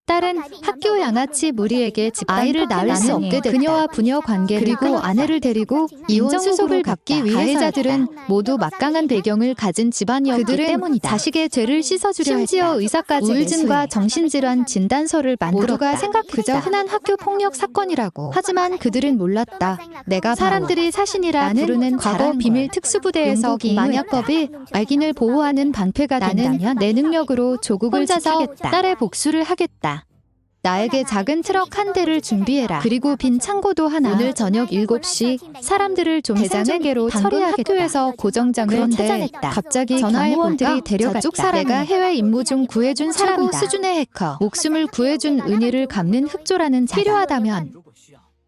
딸은 학교 양아치 무리에게 아이를 낳을 수 없게 됐다. 그녀와 부녀 관계 그리고 아내를 데리고 이혼 수속을 갚기 위해 가해자들은 모두 막강한 배경을 가진 집안이었기 때문이다. 자식의 죄를 씻어주려 심지어 의사까지 우울증과 정신질환 진단서를 만들었다. 모두가 생각했다. 그저 흔한 학교 폭력 사건이라고. 하지만 그들은 몰랐다. 내가 사람들이 사신이라 부르는 과거 비밀 특수부대에서 만약법이 알긴을 보호하는 방패가 된다면 내 능력으로 조국을 지키겠다. 딸의 복수를 하겠다. 나에게 작은 트럭 한 대를 준비해라. 그리고 빈 창고도 하나. 오늘 저녁 7시 사람들을 좀 생존계로 처리하겠다. 학교에서 고정장을 찾아냈다. 갑자기 경호원들이 데려갔다. 저쪽 사람 내가 해외 임무 중 구해준 사람이다. 최고 수준의 해커. 목숨을 구해준 은희를 갚는 흑조라는 자다. 필요하다면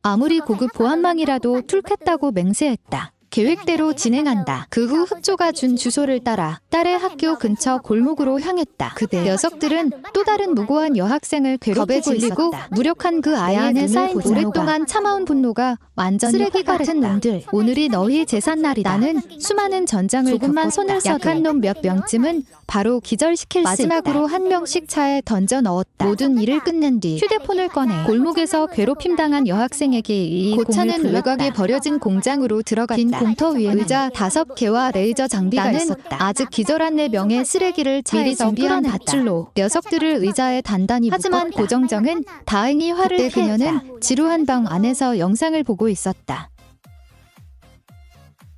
아무리 고급 보안망이라도 뚫겠다고 맹세했다. 계획대로 진행한다. 그 후 흑조가 준 주소를 따라 딸의 학교 근처 골목으로 향했다. 그때 녀석들은 또 다른 무고한 여학생을 괴롭히고 있었다. 무력한 그 아이 안에 쌓인 오랫동안 참아온 분노가 완전히 쓰레기 같은 놈들. 오늘이 너희 제삿날이다. 나는 수많은 전장을 조금만 손을 써도 약한 놈 몇 명쯤은 바로 기절시킬 수 있다. 마지막으로 한 명씩 차에 던져 넣었다. 모든 일을 끝낸 뒤 휴대폰을 꺼내 골목에서 괴롭힘당한 여학생에게 이 고차는 외곽에 버려진 공장으로 들어갔다. 빈 공터 위에 의자 5개와 레이저 장비가 있었다. 아직 기절한 4명의 쓰레기를 차에 준비한 밧줄로 녀석들을 의자에 단단히 하지만 고정정은 다행히 화를 피했다. 그녀는 지루한 방 안에서 영상을 보고 있었다.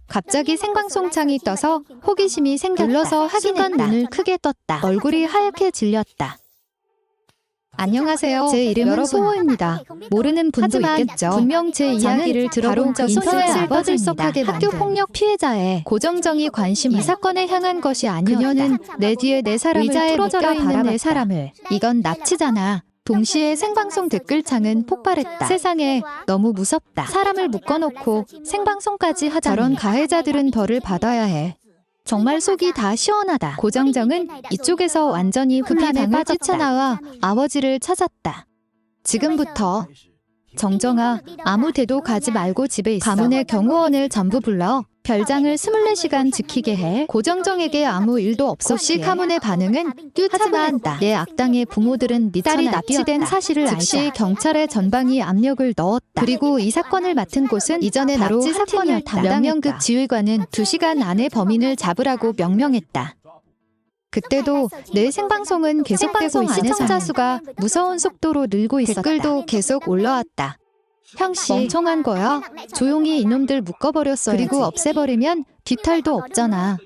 갑자기 생방송 창이 떠서 호기심이 생겼다. 눌러서 확인했다. 눈을 크게 떴다. 얼굴이 하얗게 질렸다. 안녕하세요. 제 이름은 소호입니다. 모르는 분도 있겠죠. 분명 제 이야기를 들어본 적이 있을 버들썩하게 학교 폭력 피해자의 고정정이 관심 이 사건에 향한 것이 아니었다. 그녀는 내 뒤에 내 사람을 틀어져라 바라봤다. 내 사람을. 이건 납치잖아. 동시에 생방송 댓글창은 폭발했다. 세상에 너무 무섭다. 사람을 묶어놓고 생방송까지 하자. 저런 가해자들은 벌을 받아야 해. 정말 속이 다 시원하다. 고정정은 이쪽에서 완전히 혼란에 빠져나와 아버지를 찾았다. 지금부터 정정아, 아무 데도 가지 말고 집에 있어. 가문의 경호원을 전부 불러 별장을 24시간 지키게 해. 고정정에게 아무 일도 없었기에 가문의 반응은 하지만 내 악당의 부모들은 딸이 납치된 사실을 즉시 경찰에 전방위 압력을 넣었다. 그리고 이 사건을 맡은 곳은 이전에 바로 납치 사건을 명령급 지휘관은 2시간 안에 범인을 잡으라고 명령했다. 그때도 내 생방송은 계속되고 시청자 수가 무서운 속도로 늘고 있었다. 댓글도 계속 올라왔다. 형씨, 멍청한 거야? 조용히 이놈들 묶어버렸어야지. 그리고 없애버리면 뒤탈도 없잖아.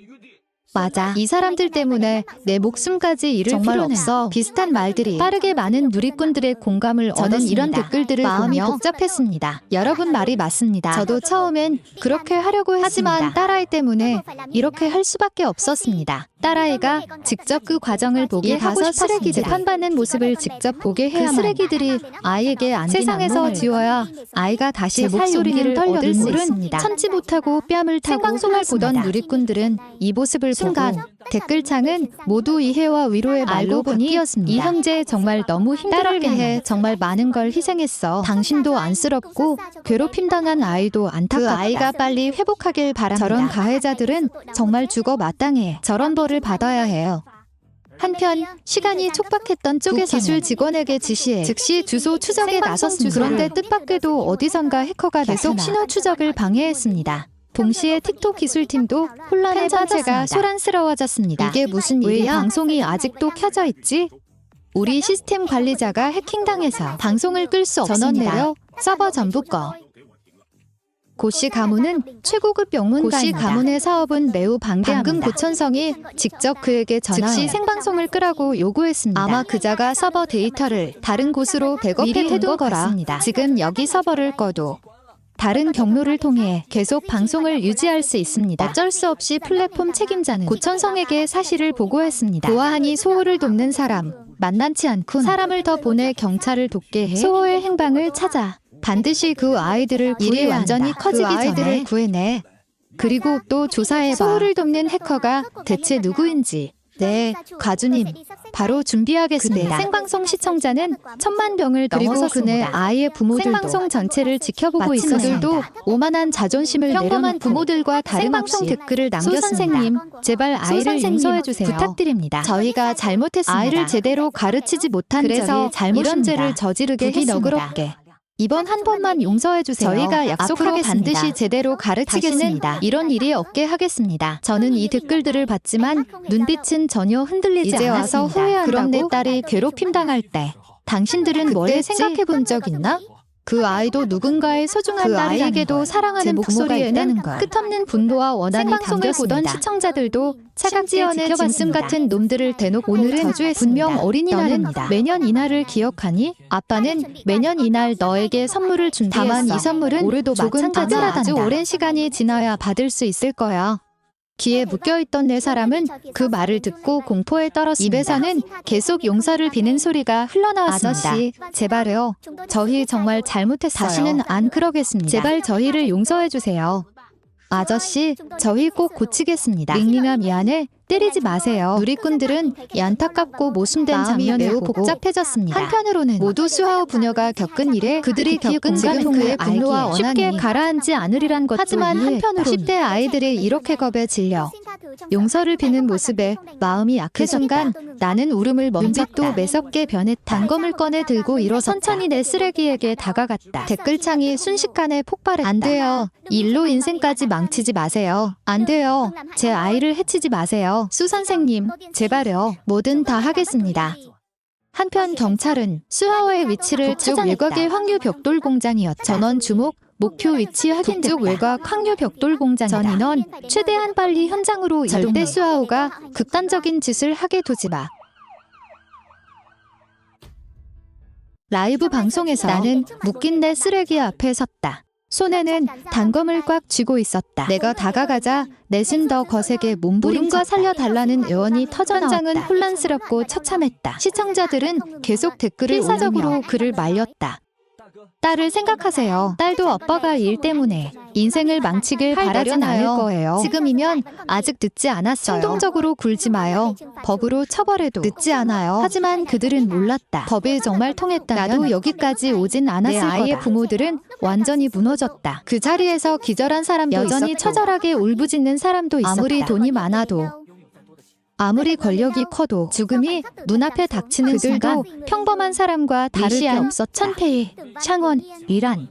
맞아. 이 사람들 때문에 내 목숨까지 잃을 정말 필요는 없어. 비슷한 말들이 빠르게 많은 누리꾼들의 공감을 얻은 이런 댓글들을 마음이 보며 복잡했습니다. 여러분 말이 맞습니다. 저도 처음엔 그렇게 하려고 했습니다. 하지만 딸아이 때문에 이렇게 할 수밖에 없었습니다. 딸아이가 직접 그 과정을 보게 가서 쓰레기 재판받는 모습을 직접 보게 해야만 그 쓰레기들이 아이에게 안긴 세상에서 지워야 아이가 다시 살 용기를 얻을 수 있습니다. 참지 못하고 뺨을 타고 생방송을 보던 누리꾼들은 이 모습을 순간 댓글창은 모두 이해와 위로의 말로 바뀌었습니다. 이 형제 정말 너무 힘들었겠네. 딸을 위해 정말 많은 걸 희생했어. 당신도 안쓰럽고 괴롭힘당한 아이도 안타깝다. 그 아이가 빨리 회복하길 바랍니다. 저런 가해자들은 정말 죽어 마땅해. 저런 벌을 받아야 해요. 한편 시간이 촉박했던 쪽에서는 기술 직원에게 지시해 즉시 주소 추적에 나섰습니다. 그런데 뜻밖에도 어디선가 해커가 계속 신호 추적을 방해했습니다. 동시에 틱톡 기술팀도 혼란에 빠져가 소란스러워졌습니다. 이게 무슨 일이야? 왜 방송이 아직도 켜져 있지? 우리 시스템 관리자가 해킹당해서 방송을 끌 수 없습니다. 전원 내려 서버 전부 꺼. 고씨 가문은 최고급 영문가입니다. 고씨 가문의 사업은 매우 방대합니다. 방금 고천성이 직접 그에게 전화해 즉시 생방송을 끄라고 요구했습니다. 아마 그자가 서버 데이터를 다른 곳으로 백업해둔 것 같습니다. 지금 여기 서버를 꺼도 다른 경로를 통해 계속 방송을 유지할 수 있습니다. 어쩔 수 없이 플랫폼 책임자는 고천성에게 사실을 보고했습니다. 보아하니 소호를 돕는 사람, 만만치 않군. 사람을 더 보내 경찰을 돕게 해. 소호의 행방을 찾아 반드시 그 아이들을 일이 완전히 커지기 전에 아이들을 구해내. 그리고 또 조사해봐. 소호를 돕는 해커가 대체 누구인지. 네, 가주님. 바로 준비하겠습니다. 생방송 시청자는 1000만 병을 넘어섰습니다. 그네 아이의 부모들도 생방송 전체를 지켜보고 있었습니다. 그들도 오만한 자존심을 평범한 부모들과 다름없이 생방송 댓글을 남겼습니다. 소 선생님, 제발 아이를 용서해 주세요. 부탁드립니다. 저희가 잘못했습니다. 아이를 제대로 가르치지 못한 그래서 이런 죄를 저지르게 했습니다. 너그럽게. 이번 한 번만 용서해 주세요. 저희가 약속으로 반드시 제대로 가르치겠습니다. 이런 일이 없게 하겠습니다. 저는 이 댓글들을 봤지만 눈빛은 전혀 흔들리지 이제 않았습니다. 와서 후회한다고? 그럼 내 딸이 괴롭힘 당할 때 당신들은 뭘 생각해 본 적 있나? 그 아이도 누군가의 소중한 그 아이에게도 사랑하는 목소리에는 끝없는 분노와 원한이 생방송을 보던 시청자들도 차갑게 짐승 같은 놈들을 대놓고 오늘은 저주했습니다. 분명 어린이날입니다. 매년 이날을 기억하니? 아빠는 매년 이날 너에게 선물을 준비했어. 다만 이 선물은 올해도 마찬가지라 아주 오랜 시간이 지나야 받을 수 있을 거야. 귀에 묶여있던 내 사람은 그 말을 듣고 공포에 떨었습니다. 입에서는 계속 용서를 비는 소리가 흘러나왔습니다. 아저씨, 제발요. 저희 정말 잘못했어요. 다시는 안 그러겠습니다. 제발 저희를 용서해주세요. 아저씨, 저희 꼭 고치겠습니다. 링링아 미안해. 때리지 마세요. 누리꾼들은 이 안타깝고 모순된 장면이 매우 복잡해졌습니다. 한편으로는 모두 수하오 부녀가 겪은 일에 그들이 겪은 지금 그의 분노와 원한이 쉽게 가라앉지 않으리란 것도 하지만 한편으로는 10대 아이들이 이렇게 겁에 질려 용서를 비는 모습에 마음이 약해졌다. 그 순간 나는 울음을 멈췄다. 눈빛도 매섭게 변했다. 단검을 꺼내 들고 일어섰다. 천천히 내 쓰레기에게 다가갔다. 댓글창이 순식간에 폭발했다. 안 돼요. 일로 인생까지 망치지 마세요. 안 돼요. 제 아이를 해치지 마세요. 수 선생님, 제발요. 뭐든 다 하겠습니다. 한편 경찰은 수하오의 위치를 찾아냈다. 외곽의 황유 벽돌 공장이었다. 전원 주목, 목표 위치 확인됐다. 북쪽 외곽 황유 벽돌 공장이다. 전 인원 최대한 빨리 현장으로 이동해. 절대 수하오가 극단적인 짓을 하게 두지 마. 라이브 방송에서 나는 묶인 내 쓰레기 앞에 섰다. 손에는 단검을 꽉 쥐고 있었다. 내가 다가가자 내심 더 거세게 몸부림과 살려달라는 애원이 터져나왔다. 현장은 혼란스럽고 처참했다. 시청자들은 계속 댓글을 필사적으로 그를 말렸다. 딸을 생각하세요. 딸도 아빠가 일 때문에 인생을 망치길 바라진 않을 거예요. 지금이면 아직 늦지 않았어요. 충동적으로 굴지 마요. 법으로 처벌해도 늦지 않아요. 하지만 그들은 몰랐다. 법이 정말 통했다면 나도 여기까지 오진 않았을 거다. 내 아이의 부모들은 완전히 무너졌다. 그 자리에서 기절한 사람도 여전히 있었고 처절하게 울부짖는 사람도 있었다. 아무리 돈이 많아도 아무리 권력이 커도 죽음이 눈앞에 닥치는 순간 평범한 사람과 다를 게 없었다. 천페이, 샹원, 위란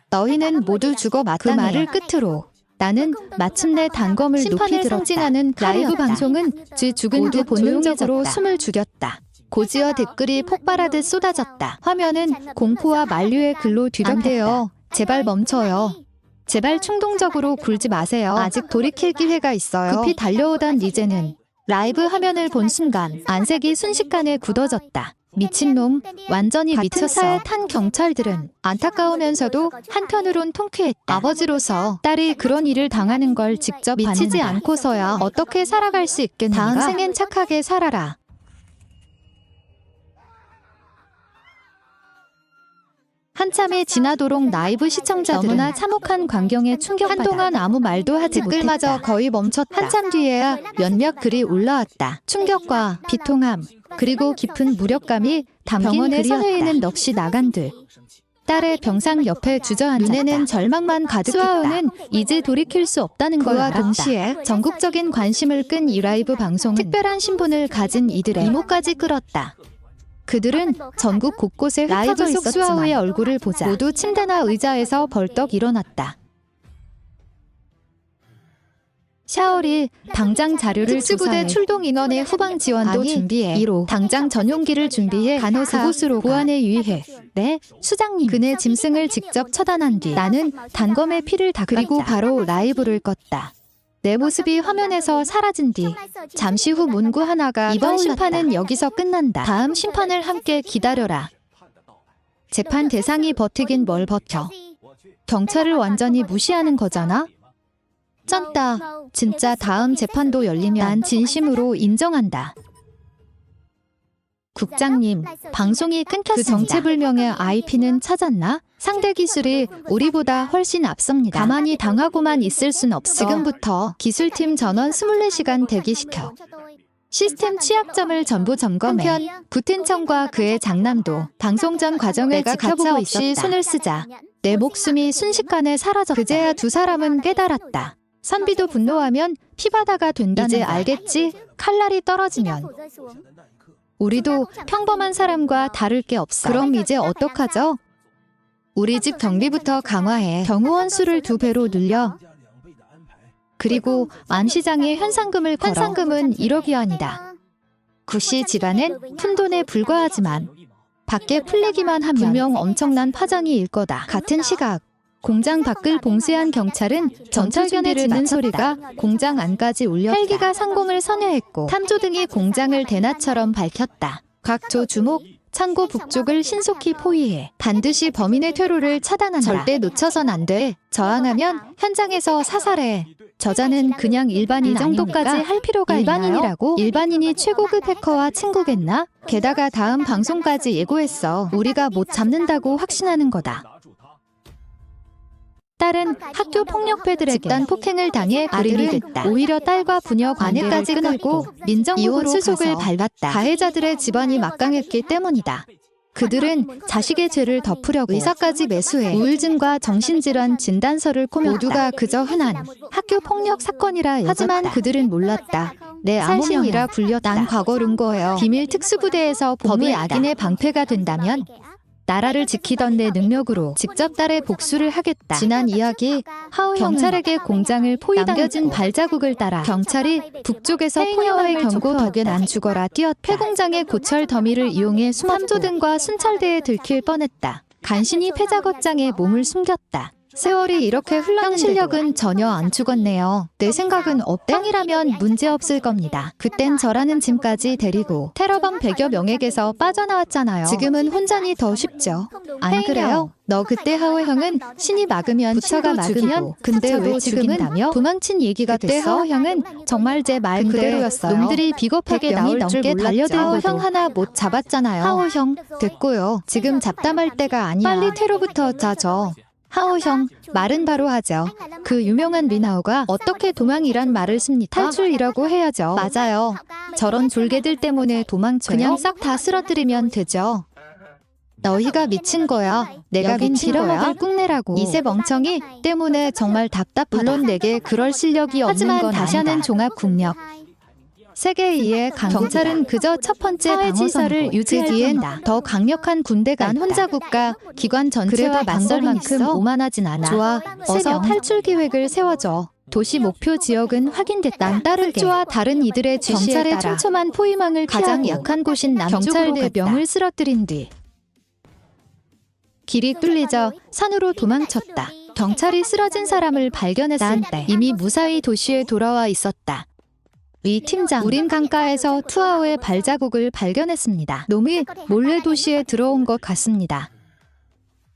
너희는 모두 죽어 마땅해. 그 말을 끝으로 나는 마침내 단검을 높이 들었다. 상징하는 라이브 방송은 쥐 죽은 듯 본능적으로 숨을 죽였다. 고지와 댓글이 폭발하듯 쏟아졌다. 화면은 공포와 만류의 글로 뒤덮였다. 안 돼요. 제발 멈춰요. 제발 충동적으로 굴지 마세요. 아직 돌이킬 기회가 있어요. 급히 달려오던 리제는 라이브 화면을 본 순간 안색이 순식간에 굳어졌다. 미친놈, 완전히 미쳤어. 차에 탄 경찰들은 안타까우면서도 한편으론 통쾌했다. 아버지로서 딸이 그런 일을 당하는 걸 직접 미치지 않고서야 어떻게 살아갈 수 있겠는가? 다음 생엔 착하게 살아라. 한참에 지나도록 라이브 시청자들은 너무나 참혹한 광경에 충격받아 한동안 아무 말도 하지 못했다. 댓글마저 거의 멈췄다. 한참 뒤에야 몇몇 글이 올라왔다. 충격과 비통함 그리고 깊은 무력감이 담긴 병원의 선회의는 넋이 나간 듯 딸의 병상 옆에 주저앉았다. 눈에는 절망만 가득했다. 수아오는 이제 돌이킬 수 없다는 걸 알았다. 동시에 전국적인 관심을 끈 이 라이브 방송은 특별한 신분을 가진 이들의 이목까지 끌었다. 그들은 전국 곳곳에 라이브 속 수아오의 얼굴을 보자 모두 침대나 의자에서 벌떡 일어났다. 샤오리, 당장 자료를 특수부대 출동 인원의 후방 지원도 준비해. 1호, 당장 전용기를 준비해. 간호사, 그곳으로 보안에 유의해. 네, 수장님. 그네 짐승을 직접 처단한 뒤 나는 단검에 피를 닦았다. 그리고 바로 라이브를 껐다. 내 모습이 화면에서 사라진 뒤 잠시 후 문구 하나가 이번 심판은 여기서 끝난다. 다음 심판을 함께 기다려라. 재판 대상이 버티긴 뭘 버텨. 경찰을 완전히 무시하는 거잖아? 쩐다. 진짜 다음 재판도 열리면 난 진심으로 인정한다. 국장님, 방송이 끊겼습니다. 그 정체불명의 IP는 찾았나? 상대 기술이 우리보다 훨씬 앞섭니다. 가만히 당하고만 있을 순 없어. 지금부터 기술팀 전원 24시간 대기시켜. 시스템 취약점을 전부 점검해. 한편 구텐청과 그의 장남도 방송 전 과정을 지켜보고 없이 손을 쓰자 내 목숨이 순식간에 사라졌다. 그제야 두 사람은 깨달았다. 선비도 분노하면 피바다가 된다는 이제 알겠지? 칼날이 떨어지면 우리도 평범한 사람과 다를 게 없어. 그럼 이제 어떡하죠? 우리 집 경비부터 강화해. 경호원 수를 2배로 늘려. 그리고 암시장에 현상금을 걸어. 현상금은 1억 위안이다. 구씨 집안은 푼돈에 불과하지만 밖에 풀리기만 하면 분명 엄청난 파장이 일 거다. 같은 시각 공장 밖을 봉쇄한 경찰은 전차견에 짖는 소리가 공장 안까지 울렸다. 헬기가 상공을 선회했고 탐조등이 공장을 대낮처럼 밝혔다. 각 조 주목, 창고 북쪽을 신속히 포위해. 반드시 범인의 퇴로를 차단한다. 절대 놓쳐선 안 돼. 저항하면 현장에서 사살해. 저자는 그냥 일반인 정도까지 할 필요가 일반인이라고? 일반인이 최고급 해커와 친구겠나? 게다가 다음 방송까지 예고했어. 우리가 못 잡는다고 확신하는 거다. 딸은 학교 폭력배들에게 집단 폭행을 당해 불임이 됐다. 오히려 딸과 부녀 관계까지 끊었고 민정이혼 수속을 밟았다. 가해자들의 집안이 막강했기 때문이다. 그들은 자식의 죄를 덮으려고 의사까지 매수해 우울증과 정신질환 진단서를 꾸몄다. 모두가 그저 흔한 학교 폭력 사건이라 여겼다. 하지만 그들은 몰랐다. 내 암호명이라 불렸다. 난 과거른 거예요. 비밀 특수부대에서 법이 악인의 방패가 된다면 나라를 지키던 내 능력으로 직접 딸의 복수를 하겠다. 지난 이야기, 하오 경찰에게 공장을 포위당겨진 발자국을 따라 경찰이 북쪽에서 포효와의 경고 덕에 난 죽어라 뛰었다. 폐공장의 고철 더미를 이용해 탐조등과 순찰대에 들킬 뻔했다. 간신히 패작업장에 몸을 숨겼다. 세월이 이렇게 흘렀는데도 실력은 전혀 안 죽었네요. 내 생각은 업당이라면 문제없을 겁니다. 그땐 저라는 짐까지 데리고 테러범 100여 명에게서 빠져나왔잖아요. 지금은 혼자니 더 쉽죠. 안 그래요? 너 그때 하오 형은 신이 막으면 부처가 막으면 근데 왜 지금은 도망친 얘기가 됐어? 그때 하오 형은 정말 제 말 그대로였어요. 놈들이 비겁하게 나올 넘게 달려들고 하오 형 하나 못 잡았잖아요. 하오 형 됐고요. 지금 잡담할 때가 아니야. 빨리 테러부터 짜죠. 하오 형, 말은 바로 하죠. 그 유명한 리나오가 어떻게 도망이란 말을 씁니까? 탈출이라고 해야죠. 맞아요. 저런 졸개들 때문에 도망쳐요. 그냥 싹 다 쓰러뜨리면 되죠. 너희가 미친 거야. 내가 미친 거야? 꿍내라고. 이세 멍청이 때문에 정말 답답하다. 물론 내게 그럴 실력이 없는 건 아니다. 다시하는 종합국력. 세계 2의 경찰은 그저 첫 번째 방어선을 유지할 뿐이다. 더 강력한 군대가 난 혼자 국가, 기관 전체와 맞설 만큼 오만하진 않아. 좋아, 어서 탈출 계획을 세워줘. 도시 목표 지역은 확인됐다. 난 따르게. 흑조와 다른 이들의 지시에 따라 경찰의 촘촘한 포위망을 가장 약한 곳인 남쪽으로 경찰 4명을 쓰러뜨린 뒤 길이 뚫리자 산으로 도망쳤다. 경찰이 쓰러진 사람을 발견했을 때 이미 무사히 도시에 돌아와 있었다. 위 팀장, 우린 강가에서 투아오의 발자국을 발견했습니다. 놈이 몰래 도시에 들어온 것 같습니다.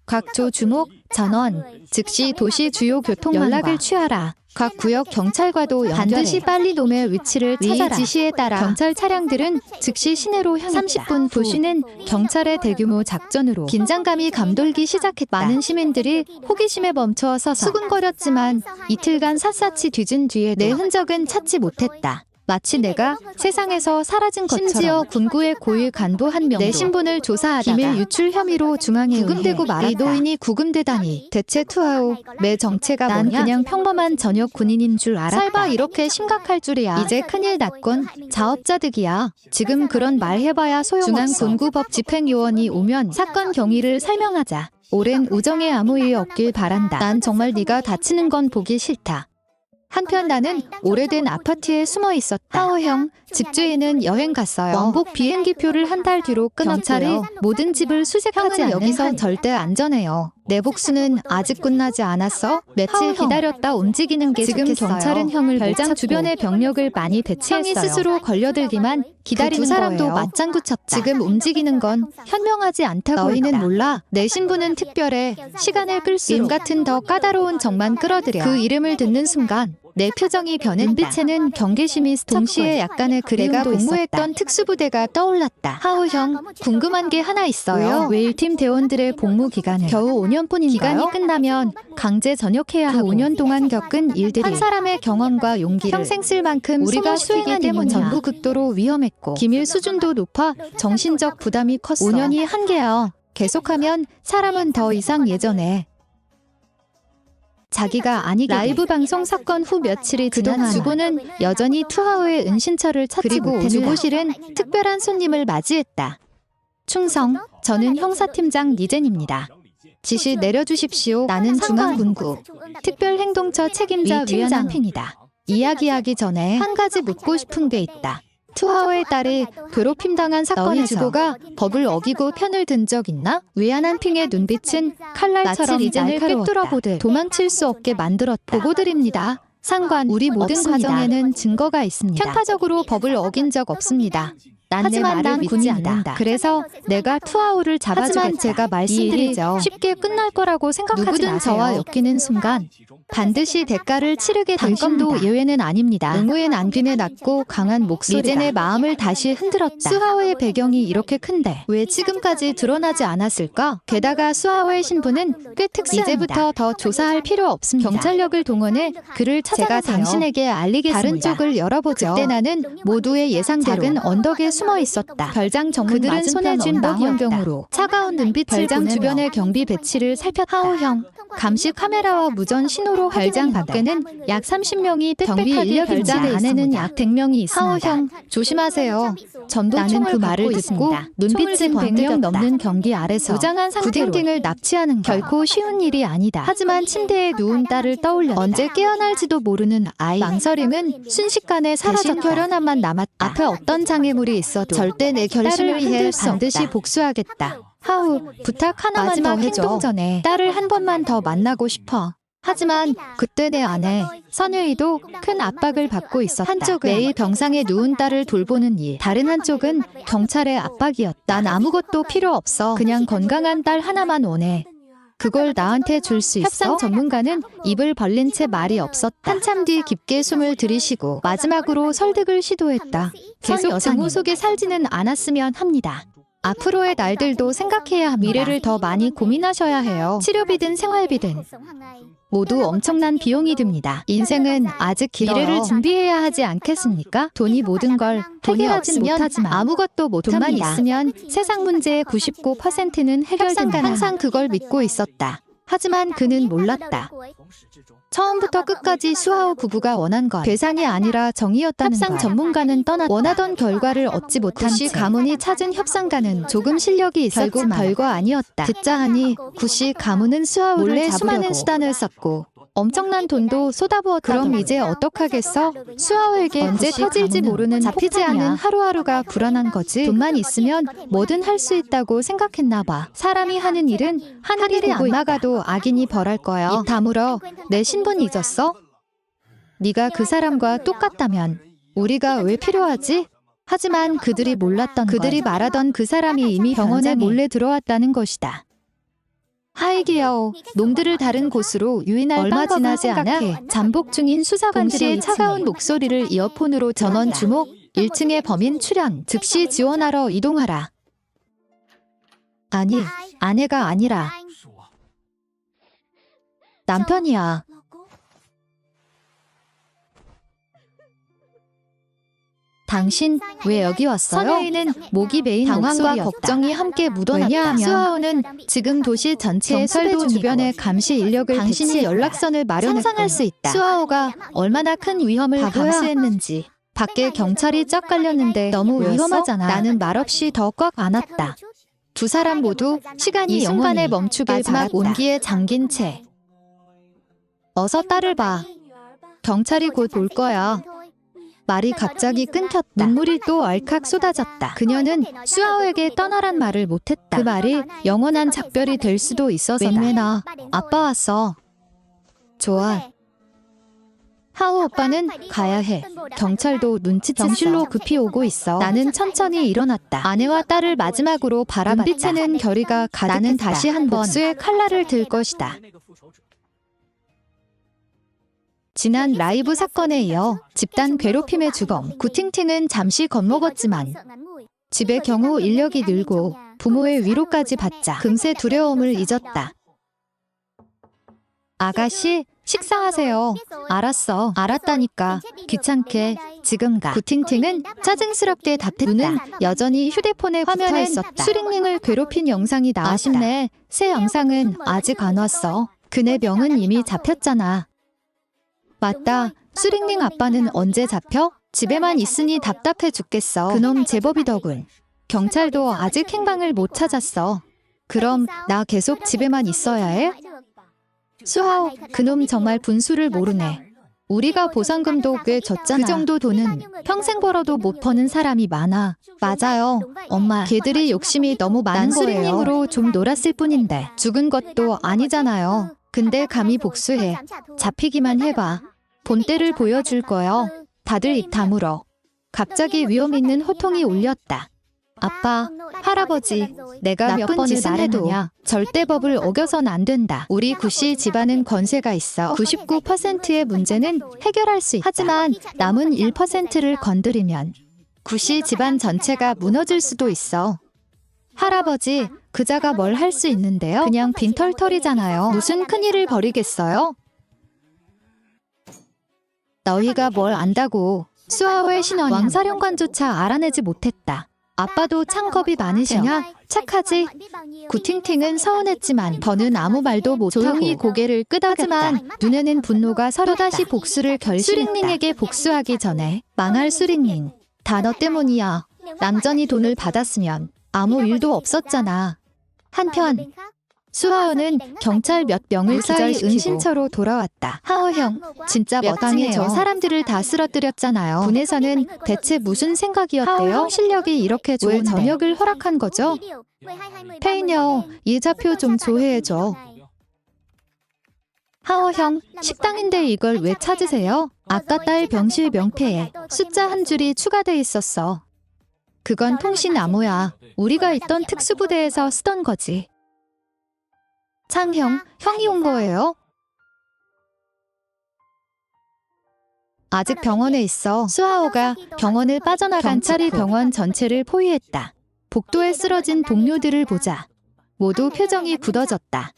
각 조 주목, 전원, 즉시 도시 주요 교통망과 연락을 취하라. 각 구역 경찰과도 연결해. 반드시 빨리 놈의 위치를 찾아라. 위 지시에 따라 경찰 차량들은 즉시 시내로 향했다. 30분 후 도시는 경찰의 대규모 작전으로 긴장감이 감돌기 시작했다. 많은 시민들이 호기심에 멈춰 서서 수군거렸지만 이틀간 샅샅이 뒤진 뒤에 내 흔적은 찾지 못했다. 마치 내가 세상에서 사라진 것처럼. 심지어 군구의 고위 간부 한 명도 내 신분을 조사하다가 기밀 유출 혐의로 중앙에 구금되고 말았다. 이 노인이 구금되다니. 대체 투아오 매 정체가 뭐냐? 난 그냥 평범한 전역 군인인 줄 알았다. 살바 이렇게 심각할 줄이야. 이제 큰일 났건. 자업자득이야. 지금 그런 말 해봐야 소용없어. 중앙군구법 집행요원이 오면 사건 경위를 설명하자. 오랜 우정의 아무 일 없길 바란다. 난 정말 네가 다치는 건 보기 싫다. 한편 나는 오래된 아파트에 숨어 있었다. 하오 형, 집주인은 여행 갔어요. 왕복 비행기표를 한 달 뒤로 끊었고요. 경찰이 모든 집을 수색하지 않는 여기선 절대 안전해요. 내 복수는 아직 끝나지 않았어. 며칠 기다렸다 움직이는 게 지금 좋겠어요. 경찰은 형을 별장 주변의 병력을 많이 배치했어요. 형이 스스로 걸려들기만 기다리는 그 두 사람도 거예요. 맞장구 쳤다. 지금 움직이는 건 현명하지 않다고 너희는 했다. 몰라. 내 신분은 특별해. 시간을 끌수록 임 같은 더 까다로운 정만 끌어들여. 그 이름을 듣는 순간 내 표정이 변했다. 눈빛에는 경계심이 동시에 약간의 그리움도 있었다. 내가 복무했던 특수부대가 떠올랐다. 하우 형, 궁금한 게 하나 있어요. 왜 1팀 대원들의 복무 기간은 겨우 5년뿐인가요? 기간이 끝나면 강제 전역해야 하고 5년 동안 겪은 일들이 한 사람의 경험과 용기를 평생 쓸 만큼 우리가 수행한 때문이야. 전부 극도로 위험했고 기밀 수준도 높아 정신적 부담이 컸어. 5년이 한계야. 계속하면 사람은 더 이상 예전에 자기가 아니게 라이브 방송 사건 후 며칠이 지난 주보는 여전히 투하오의 은신처를 찾지 못했다. 그리고 주보실은 특별한 손님을 맞이했다. 충성, 저는 형사팀장 니젠입니다. 지시 내려주십시오. 나는 중앙군구 특별행동처 책임자 위안한핀이다. 이야기하기 전에 한 가지 묻고 싶은 게 있다. 투하오의 딸이 괴롭힘당한 사건의 주보가 법을 어기고 편을 든 적 있나? 위안한핑의 눈빛은 칼날처럼 니젠을 꿰뚫어보듯 도망칠 수 없게 만들었다. 보고드립니다. 상관, 우리 모든 없습니다. 과정에는 증거가 있습니다. 편파적으로 법을 어긴 적 없습니다. 하지만 난 믿지 않는다. 그래서 내가 투하오를 잡아주겠다. 하지만 제가 말씀드리죠. 쉽게 끝날 거라고 생각하지 누구든 마세요. 저와 엮이는 순간 반드시 대가를 치르게 될 겁니다. 예외는 아닙니다. 응우의 난귀에 낮고 강한 목소리가 니젠의 마음을 다시 흔들었다. 수하오의 배경이 이렇게 큰데 왜 지금까지 드러나지 않았을까? 게다가 수하오의 신분은 꽤 특수합니다. 이제부터 더 조사할 필요 없습니다. 경찰력을 동원해 그를 찾아가세요. 제가 당신에게 알리겠습니다. 다른 쪽을 열어보죠. 그때 나는 모두의 예상대로 작은 언덕에 숨어 있었다. 별장 정문 그들은 손에 쥔 망원경으로 차가운 눈빛을 별장 주변의 경비 배치를 살폈다. 하오 형, 감시 카메라와 무전 신호로 별장 밖에는 약 30명이 경비 인력입니다. 별장 안에는 약 100명이 있습니다. 하오 형, 조심하세요. 나는 그 말을 듣고 눈빛은 100명 넘는 경기 아래서 무장한 상태로 부딩을 납치하는 결코 쉬운 일이 아니다. 하지만 침대에 누운 딸을 떠올렸다. 언제 깨어날지도 모르는 아이. 망설임은 순식간에 사라졌다. 결연함만 남았다. 앞에 어떤 장애물이 있어도 절대 내 결심을 위해 반드시 복수하겠다. 하우, 부탁 하나만 더 해줘. 행동 전에 딸을 한 번만 더 만나고 싶어. 하지만 그때 내 아내 선유이도 큰 압박을 받고 있었다. 한쪽은 매일 병상에 누운 딸을 돌보는 일, 다른 한쪽은 경찰의 압박이었다. 난 아무것도 필요 없어. 그냥 건강한 딸 하나만 원해. 그걸 나한테 줄 수 있어? 협상 전문가는 입을 벌린 채 말이 없었다. 한참 뒤 깊게 숨을 들이쉬고 마지막으로 설득을 시도했다. 계속 증오 속에 살지는 않았으면 합니다. 앞으로의 날들도 생각해야 합니다. 미래를 더 많이 고민하셔야 해요. 치료비든 생활비든 모두 엄청난 비용이 듭니다. 인생은 아직 길어요. 미래를 준비해야 하지 않겠습니까? 돈이 모든 걸 해결하진 못하지만 아무것도 못합니다. 돈만 있으면 세상 문제의 99%는 해결된다. 항상 그걸 믿고 있었다. 하지만 그는 몰랐다. 처음부터 끝까지 수하오 부부가 원한 건 배상이 아니라 정의였다는 걸. 협상 전문가는 떠났다. 원하던 결과를 얻지 못한 구시 가문이 찾은 협상가는 조금 실력이 있었지만 별거 아니었다. 듣자 하니 구시 가문은 수하오를 몰래 수많은 수단을 썼고 엄청난 돈도 쏟아부었다. 그럼 이제 어떡하겠어? 수하오에게 언제 터질지 모르는 잡히지 않는 하루하루가 불안한 거지. 돈만 있으면 뭐든 할 수 있다고 생각했나 봐. 사람이 하는 일은 하늘이 안 나가도 악인이 벌할 거야. 입 다물어. 내 신분 잊었어? 네가 그 사람과 똑같다면 우리가 왜 필요하지? 하지만 그들이 몰랐던 그들이 말하던 그 사람이 이미 병원에 몰래 들어왔다는 것이다. 하이기야오, 놈들을 다른 곳으로 유인할 얼마 지나지 않아 잠복 중인 수사관들의 차가운 목소리를 이어폰으로 전원 주목. 1층의 범인 출현. 즉시 지원하러 이동하라. 아니, 아내가 아니라 남편이야. 당신 왜 여기 왔어요? 선혜인은 목이 메인 당황과 목소리였다. 걱정이 함께 묻어났다. 왜냐하면 수하오는 지금 도시 전체의 설도 주변에 감시 인력을 당신이 연락선을 마련했고 상상할 수 있다. 수하오가 얼마나 큰 위험을 감수했는지. 밖에 경찰이 쫙 깔렸는데 너무 위험하잖아. 나는 말없이 더 꽉 안았다. 두 사람 모두 시간이 영원히 멈추길 마지막 온기에 잠긴 채. 어서 딸을 봐. 경찰이 곧 올 거야. 말이 갑자기 끊겼다. 눈물이 또 왈칵 쏟아졌다. 그녀는 수하오에게 떠나란 말을 못했다. 그 말이 영원한 작별이 될 수도 있어서다. 웬매나 아빠 왔어. 좋아. 하오 오빠는 가야 해. 경찰도 눈치챘어. 병실로 급히 오고 있어. 나는 천천히 일어났다. 아내와 딸을 마지막으로 바라봤다. 눈빛에는 결의가 가득했다. 나는 다시 한번 복수의 칼날을 들 것이다. 지난 라이브 사건에 이어 집단 괴롭힘의 주범 구팅팅은 잠시 겁먹었지만 집의 경우 인력이 늘고 부모의 위로까지 받자 금세 두려움을 잊었다. 아가씨, 식사하세요. 알았어. 알았다니까. 귀찮게. 지금 가. 구팅팅은 짜증스럽게 답했다. 눈은 여전히 휴대폰에 붙어 있었다. 수링링을 괴롭힌 영상이 나왔다. 아쉽네. 새 영상은 아직 안 왔어. 그네 명은 이미 잡혔잖아. 맞다. 수링링 아빠는 언제 잡혀? 집에만 있으니 답답해 죽겠어. 그놈 제법이더군. 경찰도 아직 행방을 못 찾았어. 그럼 나 계속 집에만 있어야 해? 수하오, 그놈 정말 분수를 모르네. 우리가 보상금도 꽤 줬잖아. 그 정도 돈은 평생 벌어도 못 버는 사람이 많아. 맞아요. 엄마, 걔들이 욕심이 너무 많은 거예요. 난 수링링으로 좀 놀았을 뿐인데 죽은 것도 아니잖아요. 근데 감히 복수해. 잡히기만 해봐. 본때를 보여줄 거요. 다들 입 다물어. 갑자기 위험 있는 호통이 울렸다. 아빠, 할아버지, 내가 몇 번 짓을 해도 절대 법을 어겨선 안 된다. 우리 구씨 집안은 권세가 있어. 99%의 문제는 해결할 수 있다. 하지만 남은 1%를 건드리면 구씨 집안 전체가 무너질 수도 있어. 할아버지, 그자가 뭘 할 수 있는데요? 그냥 빈털털이잖아요. 무슨 큰일을 벌이겠어요? 너희가 뭘 안다고. 수하오의 신원 왕사령관조차 알아내지 못했다. 아빠도 참 겁이 많으시냐? 착하지? 구팅팅은 서운했지만 더는 아무 말도 못하고 조용히 고개를 끄덕였다. 하지만 눈에는 분노가 또다시 복수를 결심했다. 수링링에게 복수하기 전에 망할 수링링. 다 너 때문이야. 남전이 돈을 받았으면 아무 일도 없었잖아. 한편 수하오는 경찰 몇 명을 무사히 은신처로 돌아왔다. 하오 형, 진짜 멋지네요. 저 사람들을 다 쓰러뜨렸잖아요. 군에서는 대체 무슨 생각이었대요? 하오 형 실력이 이렇게 좋은데 왜 전역을 허락한 거죠? 페이녀, 이자표 좀 조회해줘. 하오 형, 식당인데 이걸 왜 찾으세요? 아까 딸 병실 명패에 숫자 한 줄이 추가돼 있었어. 그건 통신 암호야. 우리가 있던 특수부대에서 쓰던 거지. 창형, 형이 온 거예요? 아직 병원에 있어. 수하오가 병원을 빠져나간 경찰이 병원 전체를 포위했다. 복도에 쓰러진 동료들을 보자 모두 표정이 굳어졌다.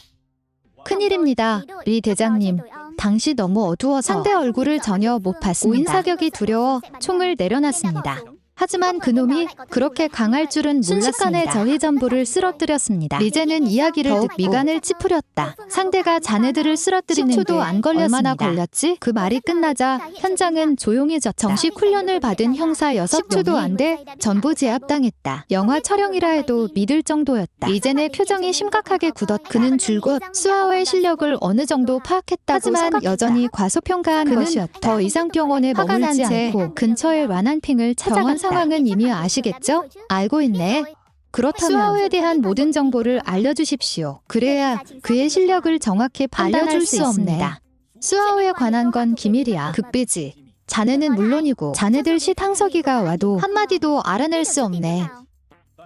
큰일입니다. 리 대장님. 당시 너무 어두워서 상대 얼굴을 전혀 못 봤습니다. 오인 사격이 두려워 총을 내려놨습니다. 하지만 그놈이 그렇게 강할 줄은 몰랐습니다. 순식간에 저희 전부를 쓰러뜨렸습니다. 리제는 이야기를 듣고 미간을 찌푸렸다. 상대가 자네들을 쓰러뜨리는데 10초도 안 걸렸습니다. 얼마나 걸렸지? 그 말이 끝나자 현장은 조용해졌다. 정식 훈련을 받은 형사 6명도 안 돼 전부 제압당했다. 영화 촬영이라 해도 믿을 정도였다. 리젠의 표정이 심각하게 굳었다. 그는 줄곧 수하오의 실력을 어느 정도 파악했다고 하지만 생각했다. 여전히 과소평가한 것이었다. 더 이상 병원에 머물지 않고 근처의 라난핑을 찾아갔다. 상황은 이미 아시겠죠? 알고 있네. 그렇다면 수하오에 대한 모든 정보를 알려주십시오. 그래야 그의 실력을 정확히 판단할 수 있습니다. 수하오에 관한 건 기밀이야. 극비지. 자네는 물론이고 자네들 시 탕석이가 와도 한마디도 알아낼 수 없네.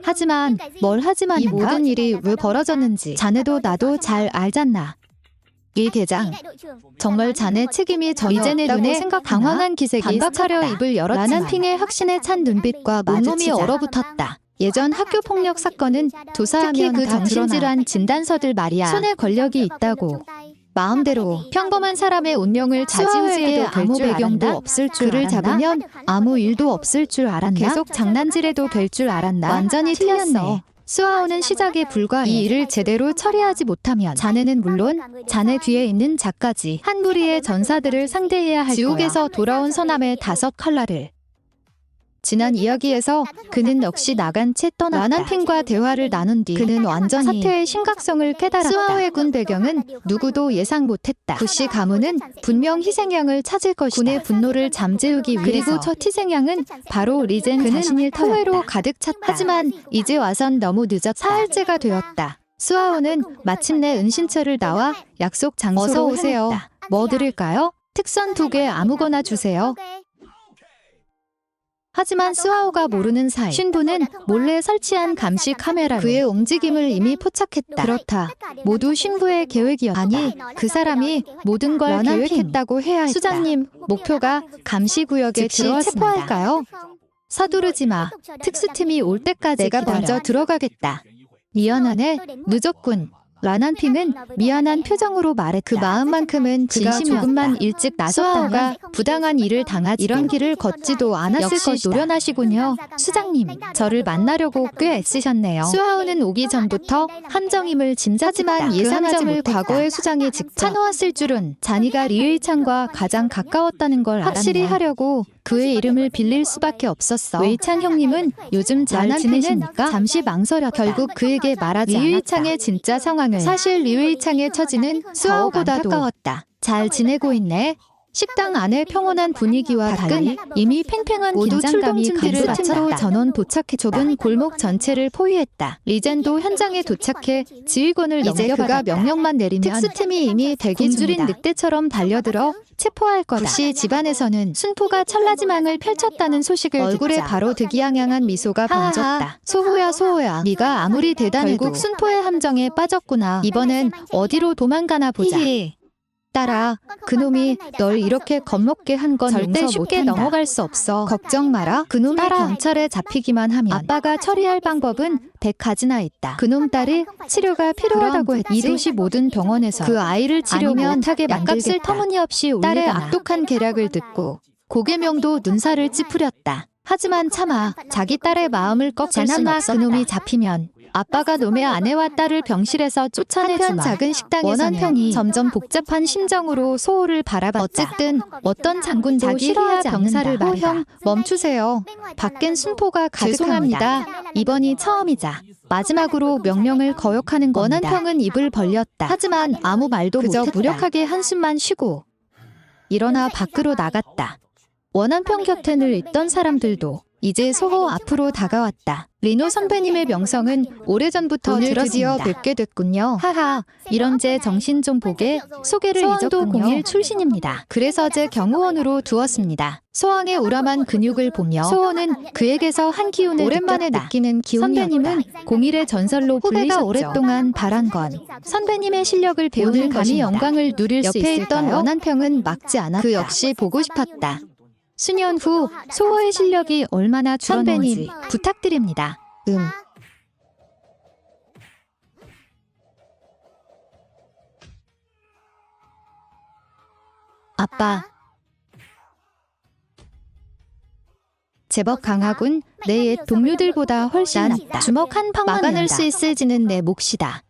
하지만 뭘 하지만 이 모든 일이 왜 벌어졌는지 자네도 나도 잘 알잖아. 이 대장, 정말 자네 책임이 전혀 없다고 눈에 당황한 기색이 반박하려 입을 열었지만 라난핑의 확신에 찬 눈빛과 온몸이 얼어붙었다. 예전 학교 폭력 사건은 조사하면 그 정신질환 진단서들 말이야. 손에 권력이 있다고 마음대로 평범한 사람의 운명을 좌지우지해도 아무 배경도 없을 줄 그를 잡으면 아무 일도 없을 줄 알았나? 계속 장난질해도 될 줄 알았나? 완전히 틀렸네. 수하오는 시작에 불과해. 이 일을 제대로 처리하지 못하면 자네는 물론 자네 뒤에 있는 자까지 한 무리의 전사들을 상대해야 할 거야. 지옥에서 돌아온 서남의 5칼날을. 지난 이야기에서 그는 역시 나간 채 떠났다. 라난핑과 대화를 나눈 뒤 그는 완전히 사태의 심각성을 깨달았다. 수하오의 군 배경은 누구도 예상 못했다. 구씨 가문은 분명 희생양을 찾을 것이다. 군의 분노를 잠재우기 위해서. 그리고 첫 희생양은 바로 리젠 자신일 터였다. 후회로 가득 찼다. 하지만 이제 와선 너무 늦었다. 사흘째가 되었다. 수하오는 마침내 은신처를 나와 약속 장소로 어서 오세요. 향했다. 뭐 드릴까요? 특선 2개 아무거나 주세요. 하지만 스와오가 모르는 사이 신부는 몰래 설치한 감시 카메라로 그의 움직임을 이미 포착했다. 그렇다. 모두 신부의 계획이었다. 아니, 그 사람이 모든 걸 계획했다고 해야 했다. 수장님, 목표가 감시구역에 들어왔습니다. 체포할까요? 서두르지 마. 특수팀이 올 때까지 내가 기다려. 먼저 들어가겠다. 미안하네. 늦었군. 라난핑은 미안한 표정으로 말했다. 그 마음만큼은 그가 조금만 일찍 나섰다가 부당한 일을 당하지 이런 길을 걷지도 않았을 것이다. 역시 노련하시군요. 수장님, 저를 만나려고 꽤 애쓰셨네요. 수하오는 오기 전부터 함정임을 짐작했다. 하지만 예상하지 못했다. 과거의 수장이 직접 찾아왔을 줄은 자니가 리의창과 가장 가까웠다는 걸 확실히 하려고 그의 이름을 빌릴 수밖에 없었어. 웨이찬 형님은 요즘 잘 지내십니까? 잠시 망설였다. 결국 그에게 말하지 않았다. 리의창의 진짜 상황을 사실 리의창의 처지는 수아오보다도 가까웠다. 잘 지내고 있네. 식당 안의 평온한 분위기와 달리 이미 팽팽한 긴장감이 감스트로 전원 도착해 좁은 골목 전체를 포위했다. 리젠도 현장에 도착해 지휘권을 넘겨받았다. 이제 그가 명령만 내리면 특수팀이 이미 대기 중이다. 늑대처럼 달려들어 체포할 거다. 불시 집안에서는 순포가 천라지망을 펼쳤다는 소식을 얼굴에 듣자 바로 득이양양한 미소가 번졌다. 소호야 소호야, 네가 아무리 대단해도 결국 순포의 함정에 빠졌구나. 이번엔 어디로 도망가나 보자. 딸아, 그놈이 널 이렇게 겁먹게 한 건 절대 쉽게 넘어갈 수 없어. 걱정 마라. 그놈이 경찰에 잡히기만 하면 아빠가 처리할 방법은 100가지나 있다. 그놈 딸이 치료가 필요하다고 했지. 이 도시 모든 병원에서 그 아이를 치료 못하게 약값을 터무니없이 올리거나. 딸의 악독한 계략을 듣고 고계명도 눈살을 찌푸렸다. 하지만 차마 자기 딸의 마음을 꺾을 순 없었다. 그놈이 잡히면 아빠가 놈의 아내와 딸을 병실에서 쫓아내주마. 작은 식당에서는 점점 복잡한 심정으로 소호를 바라봤다. 어쨌든 어떤 장군도 싫어하지 병사를 말이다. 형, 멈추세요. 밖엔 순포가 가득합니다. 이번이 처음이자 마지막으로 명령을 거역하는 겁니다. 원한평은 입을 벌렸다. 하지만 아무 말도 그저 못했다. 무력하게 한숨만 쉬고 일어나 밖으로 나갔다. 원한평 곁에 늘 있던 사람들도 이제 소호 앞으로 다가왔다. 리노 선배님의 명성은 오래전부터 오늘 들었습니다. 드디어 뵙게 됐군요. 하하, 이런 제 정신 좀 보게. 소개를 잊었군요. 01 출신입니다. 그래서 제 경호원으로 두었습니다. 소왕의 우람한 근육을 보며 소호는 그에게서 한 기운을 오랜만에 느끼는 기운이었다. 선배님은 01의 전설로 불리셨죠. 오랫동안 바란 건 선배님의 실력을 배우는 감히 영광을 누릴 수 있을까요? 옆에 있던 원한평은 막지 않았다. 그 역시 보고 싶었다. 수년 후 소호의 실력이 얼마나 줄었는지 선배님, 부탁드립니다. 아빠. 제법 강하군. 내 옛 동료들보다 훨씬 낫다. 주먹 한 방만 막아낼 수 있을지는 내 몫이다.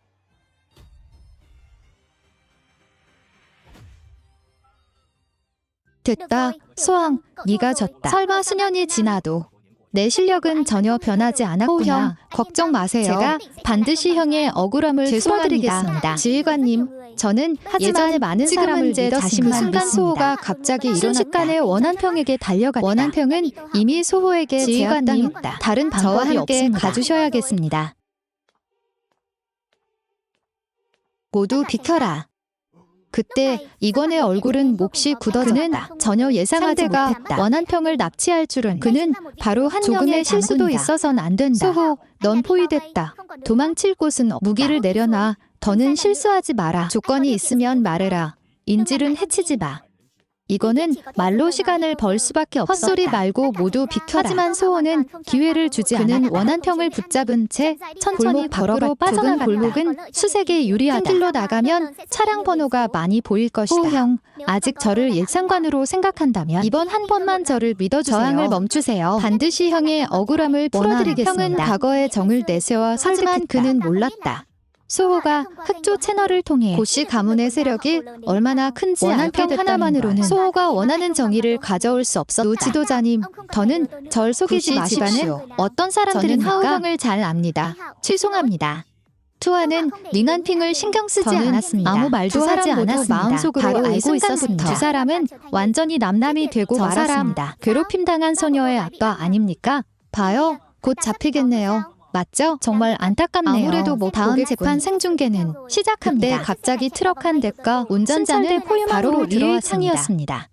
됐다. 소왕, 네가 졌다. 설마 수년이 지나도 내 실력은 전혀 변하지 않았구나. 형, 걱정 마세요. 제가 반드시 형의 억울함을 풀어드리겠습니다. 지휘관님, 저는 예전에 많은 사람을 믿었지만 그 순간 소호가 갑자기 순식간에 원한평에게 달려갔다. 원한평은 이미 소호에게 제압당했다. 다른 방법이 없습니다. 가주셔야겠습니다. 모두 비켜라. 그때 이건의 얼굴은 몹시 굳어졌다. 그는 전혀 예상하지 못했다. 원한평을 납치할 줄은. 그는 바로 한 조금의 실수도 있어선 안 된다. 소호, 넌 포위됐다. 도망칠 곳은 무기를 내려놔. 더는 실수하지 마라. 조건이 있으면 말해라. 인질은 해치지 마. 이거는 말로 시간을 벌 수밖에 없었다. 헛소리 말고 모두 비켜라. 하지만 소호는 기회를 주지 않았다. 그는 원한평을 붙잡은 채 천천히 밖으로 빠져나갔다. 골목은 수색에 유리하다. 큰 길로 나가면 차량 번호가 많이 보일 것이다. 형, 아직 저를 일상관으로 생각한다면 이번 한 번만 저를 믿어주세요. 저항을 멈추세요. 반드시 형의 억울함을 풀어드리겠습니다. 형은 과거의 정을 내세워 설득했다. 하지만 그는 몰랐다. 소호가 흑조 채널을 통해 고씨 가문의 세력이 얼마나 큰지 알게 됐다는 하나만으로는 소호가 원하는 정의를 가져올 수 없었다. 지도자님, 더는 절 속이지 마십시오. 어떤 사람들은 하우형을 잘 압니다. 죄송합니다. 투하는 링한핑을 신경 쓰지 않았습니다. 아무 말도 하지 않았습니다. 마음속으로 바로 알고 있었습니다. 두 사람은 완전히 남남이 되고 말았습니다. 괴롭힘당한 소녀의 아빠 아닙니까? 봐요, 곧 잡히겠네요. 맞죠? 정말 안타깝네요. 아무래도 못 다음 재판 생중계는 시작합니다. 그때 갑자기 트럭 한 대과 운전자는 바로 리의창이었습니다.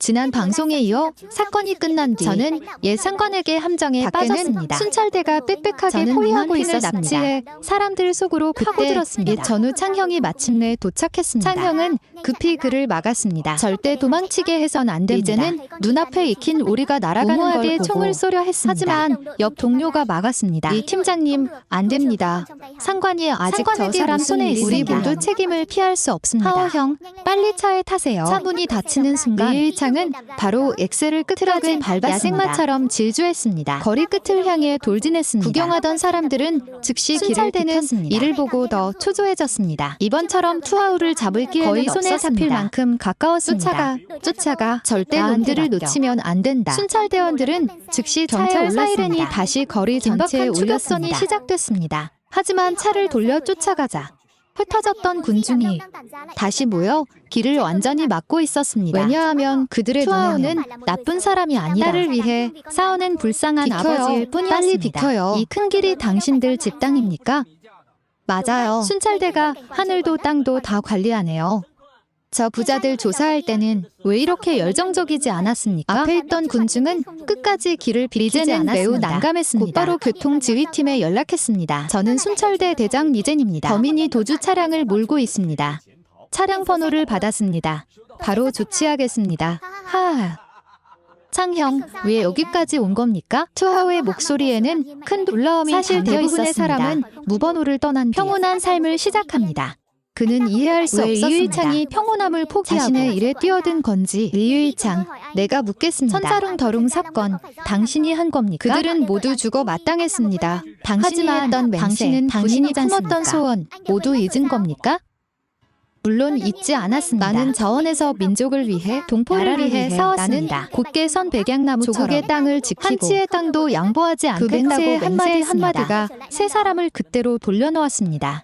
지난 방송에 이어 사건이 끝난 뒤 저는 옛 상관에게 함정에 빠졌습니다. 순찰대가 빽빽하게 포위하고 있을 납치해 사람들 속으로 파고들었습니다. 옛 전우 창형이 마침내 도착했습니다. 창형은 급히 그를 막았습니다. 절대 도망치게 해선 안 됩니다. 이제는 눈앞에 익힌 오리가 날아가는 걸 보고 총을 쏘려 했습니다. 하지만 옆 동료가 막았습니다. 이 팀장님, 안 됩니다. 상관이 아직 저 사람 손에 있습니다. 우리 모두 책임을 피할 수 없습니다. 하오 형, 빨리 차에 타세요. 차 문이 닫히는 순간 리일창은 바로 엑셀을 끝까지 밟았습니다. 야생마처럼 질주했습니다. 거리 끝을 향해 돌진했습니다. 구경하던 사람들은 즉시 길을 비켰습니다. 이를 보고 더 초조해졌습니다. 이번처럼 투아우를 잡을 기회는 거의 손에 잡힐 만큼 가까웠습니다. 쫓아가 절대 놈들을 놓치면 안 된다. 순찰대원들은 즉시 경찰 사이렌이 다시 거리 전체에 울렸습니다. 시작됐습니다. 하지만 차를 돌려 쫓아가자 흩어졌던 군중이 다시 모여 길을 완전히 막고 있었습니다. 왜냐하면 그들의 투아오는 나쁜 사람이 아니라 딸을 위해 싸우는 불쌍한 아버지일 뿐이었습니다. 빨리 비켜요. 이 큰 길이 당신들 집 땅입니까? 맞아요. 순찰대가 하늘도 땅도 다 관리하네요. 저 부자들 조사할 때는 왜 이렇게 열정적이지 않았습니까? 앞에 있던 군중은 끝까지 길을 비키지 않았습니다. 매우 난감했습니다. 곧바로 교통지휘팀에 연락했습니다. 저는 순찰대 대장 리젠입니다. 범인이 도주 차량을 몰고 있습니다. 차량 번호를 받았습니다. 바로 조치하겠습니다. 하하. 창형, 왜 여기까지 온 겁니까? 투하오의 목소리에는 큰 놀라움이 사실 대부분의 사람은 무번호를 떠난 뒤 평온한 삶을 시작합니다. 그는 이해할 수 없었습니다. 리유이창이 평온함을 포기하고 자신의 일에 뛰어든 건지. 리유이창, 내가 묻겠습니다. 천자룽 사건, 당신이 한 겁니까? 그들은 모두 죽어 마땅했습니다. 당신이 했던 맹세, 당신은 본인이 품었던 소원, 모두 잊은 겁니까? 물론 잊지 않았습니다. 나는 자원에서 민족을 위해, 동포를 위해 싸웠습니다. 나는 곧게 선 백양나무처럼 조국의 땅을 지키고 한치의 땅도 양보하지 않겠다고 그 맹세 한마디가 세 사람을 그때로 돌려놓았습니다.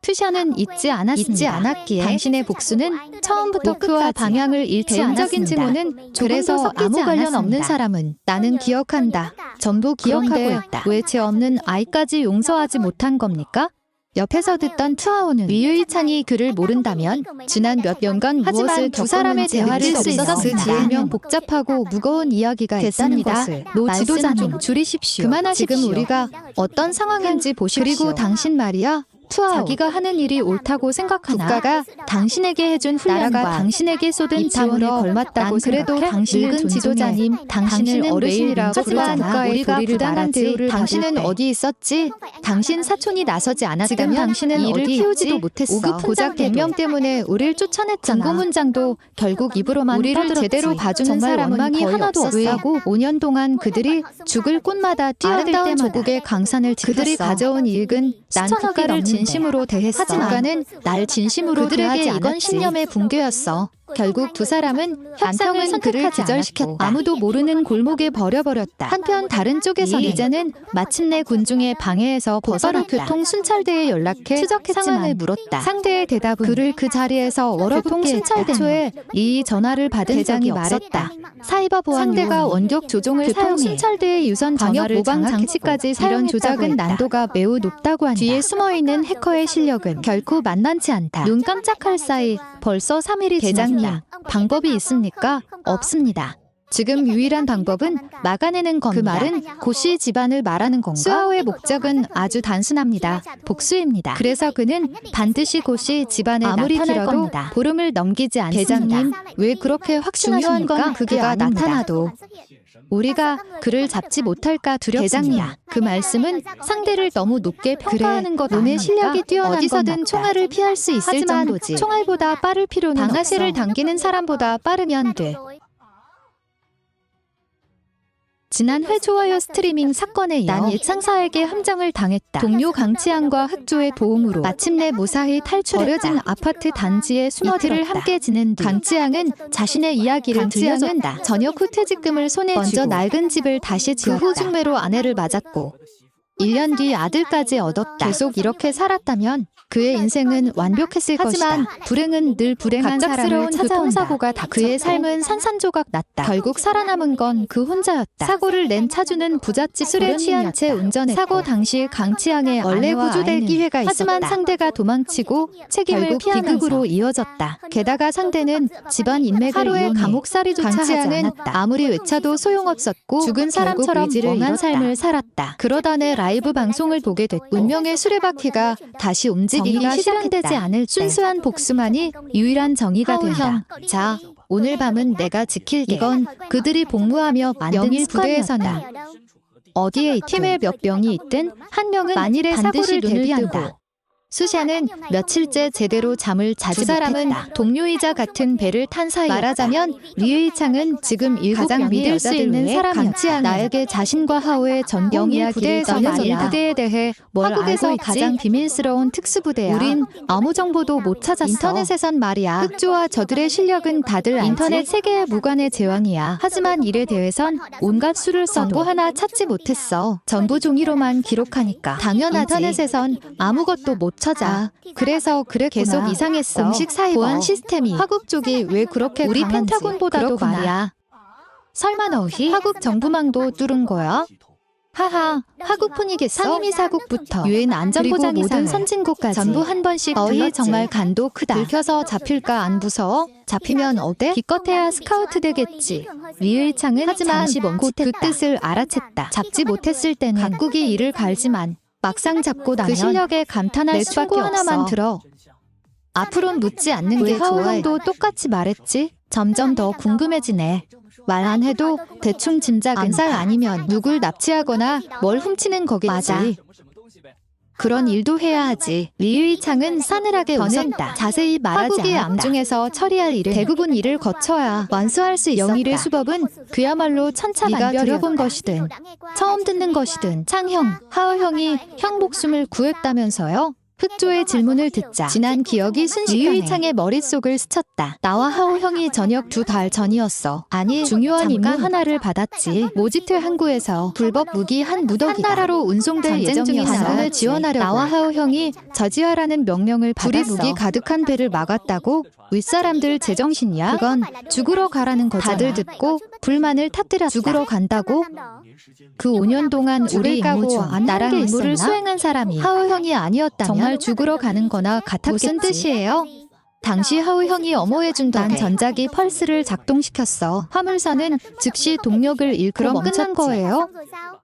투샤는 잊지 않았기에 당신의 복수는 처음부터 끝까지 방향을 잃지 않았습니다. 대응적인 증오는 그래서 아무 관련 없는 사람은 나는 기억한다. 전부 기억하고 있다. 왜 죄 없는 아이까지 용서하지 못한 겁니까? 옆에서 듣던 투아오는 리유이창이 그를 모른다면 지난 몇 년간 무엇을 두 사람의 대화를 수 있어 그 뒤에면 복잡하고 무거운 이야기가 있다는 것을 노 지도자님 줄이십시오. 그만하십시오. 지금 우리가 어떤 상황인지 보십시오. 그리고 당신 말이야. 투아오. 자기가 하는 일이 옳다고 생각하나? 국가가 당신에게 해준 훈련과 나라가 당신에게 쏟은 지원에 걸맞다고 그래도 당신은 지도자님, 당신을 어르신이라 부르잖아. 우리가 부당한 대우를 당신은 어디 있었지? 당신 사촌이 나서지 않았다면 지금 당신은 이를 키우지도 못했어. 5급 고작 대명 때문에 우릴 쫓아냈잖아. 공고문장도 결국 입으로만 우리를 제대로 봐주는 사람은 거의 하나도 없었고 5년 동안 그들이 죽을 곳마다 뛰어들 때마다 조국의 강산을 지켰어. 그들이 가져온 이익은 난 국가를 진심으로 대했어. 하지만 국가는 날 진심으로 대하지 않았지. 이건 신념의 붕괴였어. 결국 두 사람은 협상을 그를 기절시켰다. 아무도 모르는 골목에 버려버렸다. 한편 다른 쪽에서 리젠은 마침내 군중의 방해에서 벗어났다. 교통순찰대에 연락해 추적했지만 상황을 물었다. 상대의 대답은 그를 그 자리에서 월어붙게 했다. 애초에 이 전화를 받은 적이 없었다. 사이버 보안 상대가 원격 조종을 사용해 순찰대의 유선 방역 모방 장치까지 이런 조작은 난도가 매우 높다고 한다. 뒤에 숨어있는 해커의 실력은 결코 만만치 않다. 눈 깜짝할 사이 벌써 3일이 대장님, 방법이 있습니까? 없습니다. 지금 유일한 방법은 막아내는 겁니다. 그 말은 고씨 집안을 말하는 건가? 수아오의 목적은 아주 단순합니다. 복수입니다. 그래서 그는 반드시 고씨 집안에 아무리 나타날 겁니다. 보름을 넘기지 않습니다. 대장님, 왜 그렇게 확신하십니까? 중요한 건 그가 나타나도 우리가 그를 잡지 못할까 두렵습니다. 대장님, 그 말씀은 상대를 너무 높게 평가하는 것 아닙니까? 놈의 실력이 뛰어난 어디서든 총알을 피할 수 있을 정도지. 총알보다 빠를 필요는 없어. 방아쇠를 당기는 사람보다 빠르면 돼. 지난 회 좋아요 스트리밍 사건에 이어 난 예창사에게 함정을 당했다. 동료 강치양과 흑조의 도움으로 마침내 무사히 탈출했다. 버려진 아파트 단지에 숨어들었다. 이틀을 함께 지낸 뒤 강치양은 자신의 이야기를 들려줬다. 저녁 후 퇴직금을 손에 쥐고 먼저 낡은 집을 다시 지었다. 그 후 중매로 아내를 맞았고 1년 뒤 아들까지 얻었다. 계속 이렇게 살았다면 그의 인생은 완벽했을 하지만 것이다. 불행은 늘 불행한 사람을 찾아온다. 교통사고가 그의 삶은 산산조각 났다. 결국 살아남은 건 그 혼자였다. 사고를 낸 차주는 부잣집 술에 취한 채 운전했고 사고 당시 강치양의 원래 구조될 기회가 있었다. 하지만 상대가 도망치고 책임을 피하면서 비극으로 이어졌다. 게다가 상대는 집안 인맥을 하루에 이용해 감옥살이조차 하지 않았다. 아무리 외쳐도 소용없었고 죽은 사람처럼 멍한 삶을 살았다. 그러다내 라이브 방송을 보게 됐고 운명의 수레바퀴가 다시 움직이기 실현되지 않을 때 순수한 복수만이 유일한 정의가 된다. 자, 오늘 밤은 내가 지킬게. 이건 그들이 복무하며 만든 부대에서는 어디에 팀에 몇 명이 있든 한 명은 만일의 사고를 대비한다. 수샤는 며칠째 제대로 잠을 자지 못했다. 두 사람은 동료이자 같은 배를 탄 사이였다. 말하자면 리의창은 지금 가장 믿을 수 있는 사람이었다. 나에게 자신과 하오의 전공 이야기를 전해줬다. 부대에 대해 한국에서 가장 비밀스러운 특수부대야. 우린 아무 정보도 못 찾았어. 인터넷에선 말이야. 흑조와 저들의 실력은 다들 알지. 인터넷 세계의 무관의 제왕이야. 하지만 일에 대해선 온갖 수를 써도 정보 하나 찾지 못했어. 전부 종이로만 기록하니까. 당연하지. 인터넷에선 아무것도 못 찾아. 그래서 계속 이상했어. 공식 사이버 보안 시스템이 화국 쪽이 왜 그렇게 우리 펜타곤보다도 말이야. 설마 너희 화국 정부망도 뚫은 거야? 하하, 화국뿐이겠어. 상임위 사국부터 유엔 안전보장 모든 선진국까지 전부 한 번씩 너희 정말 간도 크다. 들켜서 잡힐까 안 무서워? 잡히면 어때? 기껏해야 스카우트 되겠지. 리의창은 하지만 곧 그 뜻을 알아챘다. 잡지 못했을 때는 각국이 이를 갈지만 막상 잡고 나면 그 실력에 감탄할 수밖에 없어. 하나만 들어. 앞으론 묻지 않는 게 좋아. 하오형도 똑같이 말했지? 점점 더 궁금해지네. 말 안 해도 대충 짐작은 암살 아니면 누굴 납치하거나 뭘 훔치는 거겠지. 맞아. 그런 일도 해야 하지. 리의창은 싸늘하게 웃었다. 자세히 말하지 않았다. 화국이 암중에서 처리할 일은 대부분 일을 거쳐야 완수할 수 있었다. 영일의 수법은 그야말로 천차만별이었다. 들어본 것이든 처음 듣는 것이든 창형, 하오형이 형 목숨을 구했다면서요? 흑조의 질문을 듣자 지난 기억이 순식간에 리의창의 머릿속을 스쳤다. 나와 하오형이 저녁 2달 전이었어. 아니, 중요한 임무 하나를 받았지. 모지트 항구에서 불법 무기 한 무더기가 한 나라로 운송될 예정이었어. 반공을 지원하려고 나와 하오형이 저지하라는 명령을 받았어. 불이 무기 가득한 배를 막았다고? 윗사람들 제정신이야? 그건 죽으러 가라는 거잖아. 다들 듣고 불만을 터뜨렸다. 죽으러 간다고? 그 5년 동안 우리 까고 나랑 임무를 수행한 사람이 하오형이 아니었다면 정말 죽으러 가는 거나 같았겠지. 무슨 뜻이에요? 당시 하오형이 엄호해준 덕에 전자기 펄스를 작동시켰어. 화물선은 즉시 동력을 잃고 그럼 끝난 거예요?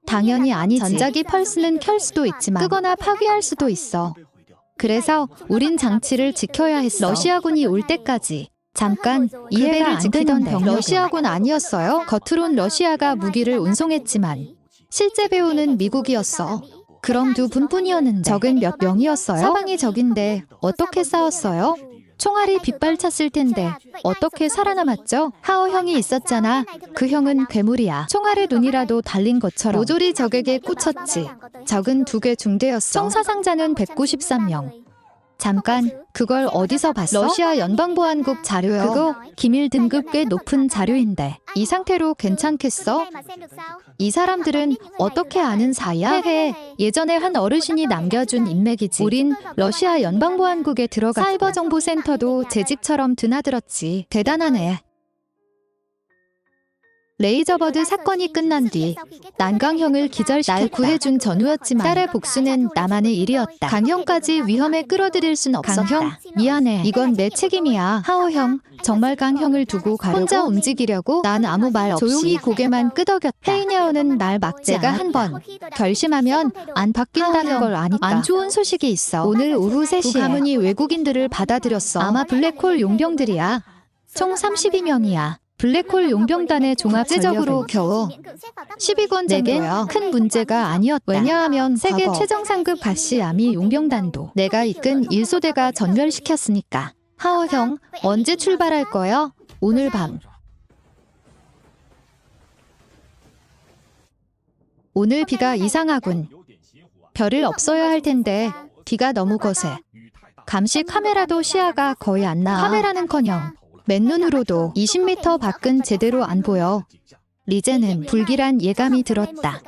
당연히 아니지. 전자기 펄스는 켤 수도 있지만 끄거나 파괴할 수도 있어. 그래서 우린 장치를 지켜야 했어. 러시아군이 올 때까지. 잠깐, 이해를 지키던 병력은 러시아군 아니었어요? 겉으론 러시아가 무기를 운송했지만 실제 배후는 미국이었어. 그럼 두 분뿐이었는데 적은 몇 명이었어요? 사방이 적인데 어떻게 싸웠어요? 총알이 빗발쳤을 텐데 어떻게 살아남았죠? 하오형이 있었잖아. 그 형은 괴물이야. 총알에 눈이라도 달린 것처럼 모조리 적에게 꽂혔지. 적은 2개 중대였어. 총 사상자는 193명. 잠깐, 그걸 어디서 봤어? 러시아 연방보안국 자료요. 그거 기밀 등급 꽤 높은 자료인데 이 상태로 괜찮겠어? 이 사람들은 어떻게 아는 사이야? 헤헤, 예전에 한 어르신이 남겨준 인맥이지. 우린 러시아 연방보안국에 들어가 사이버 정보센터도 제 집처럼 드나들었지. 대단하네. 레이저버드 사건이 끝난 뒤 난강형을 기절시켰다. 날 구해준 전우였지만 딸의 복수는 나만의 일이었다. 강형까지 위험에 끌어들일 순 없었다. 강형, 미안해. 이건 내 책임이야. 하오형, 정말 강형을 두고 가려고? 혼자 움직이려고? 난 아무 말 없이 조용히 고개만 끄덕였다. 헤이냐오는 날 막지 않았다. 내가 한번 결심하면 안 바뀐다는 걸 아니까. 안 좋은 소식이 있어. 오늘 오후 3시에 두 가문이 외국인들을 받아들였어. 아마 블랙홀 용병들이야. 총 32명이야. 블랙홀 용병단의 종합 국제적으로 겨우 10위권 정도야. 큰 문제가 아니었다. 왜냐하면 세계 최정 상급 가시 아미 용병단도 내가 이끈 1소대가 전멸시켰으니까. 하오형, 언제 출발할 거야? 오늘 밤. 오늘 비가 이상하군. 별일 없어야 할 텐데 비가 너무 거세. 감시 카메라도 시야가 거의 안 나와. 카메라는커녕 맨눈으로도 20m 밖은 제대로 안 보여. 리제는 불길한 예감이 들었다.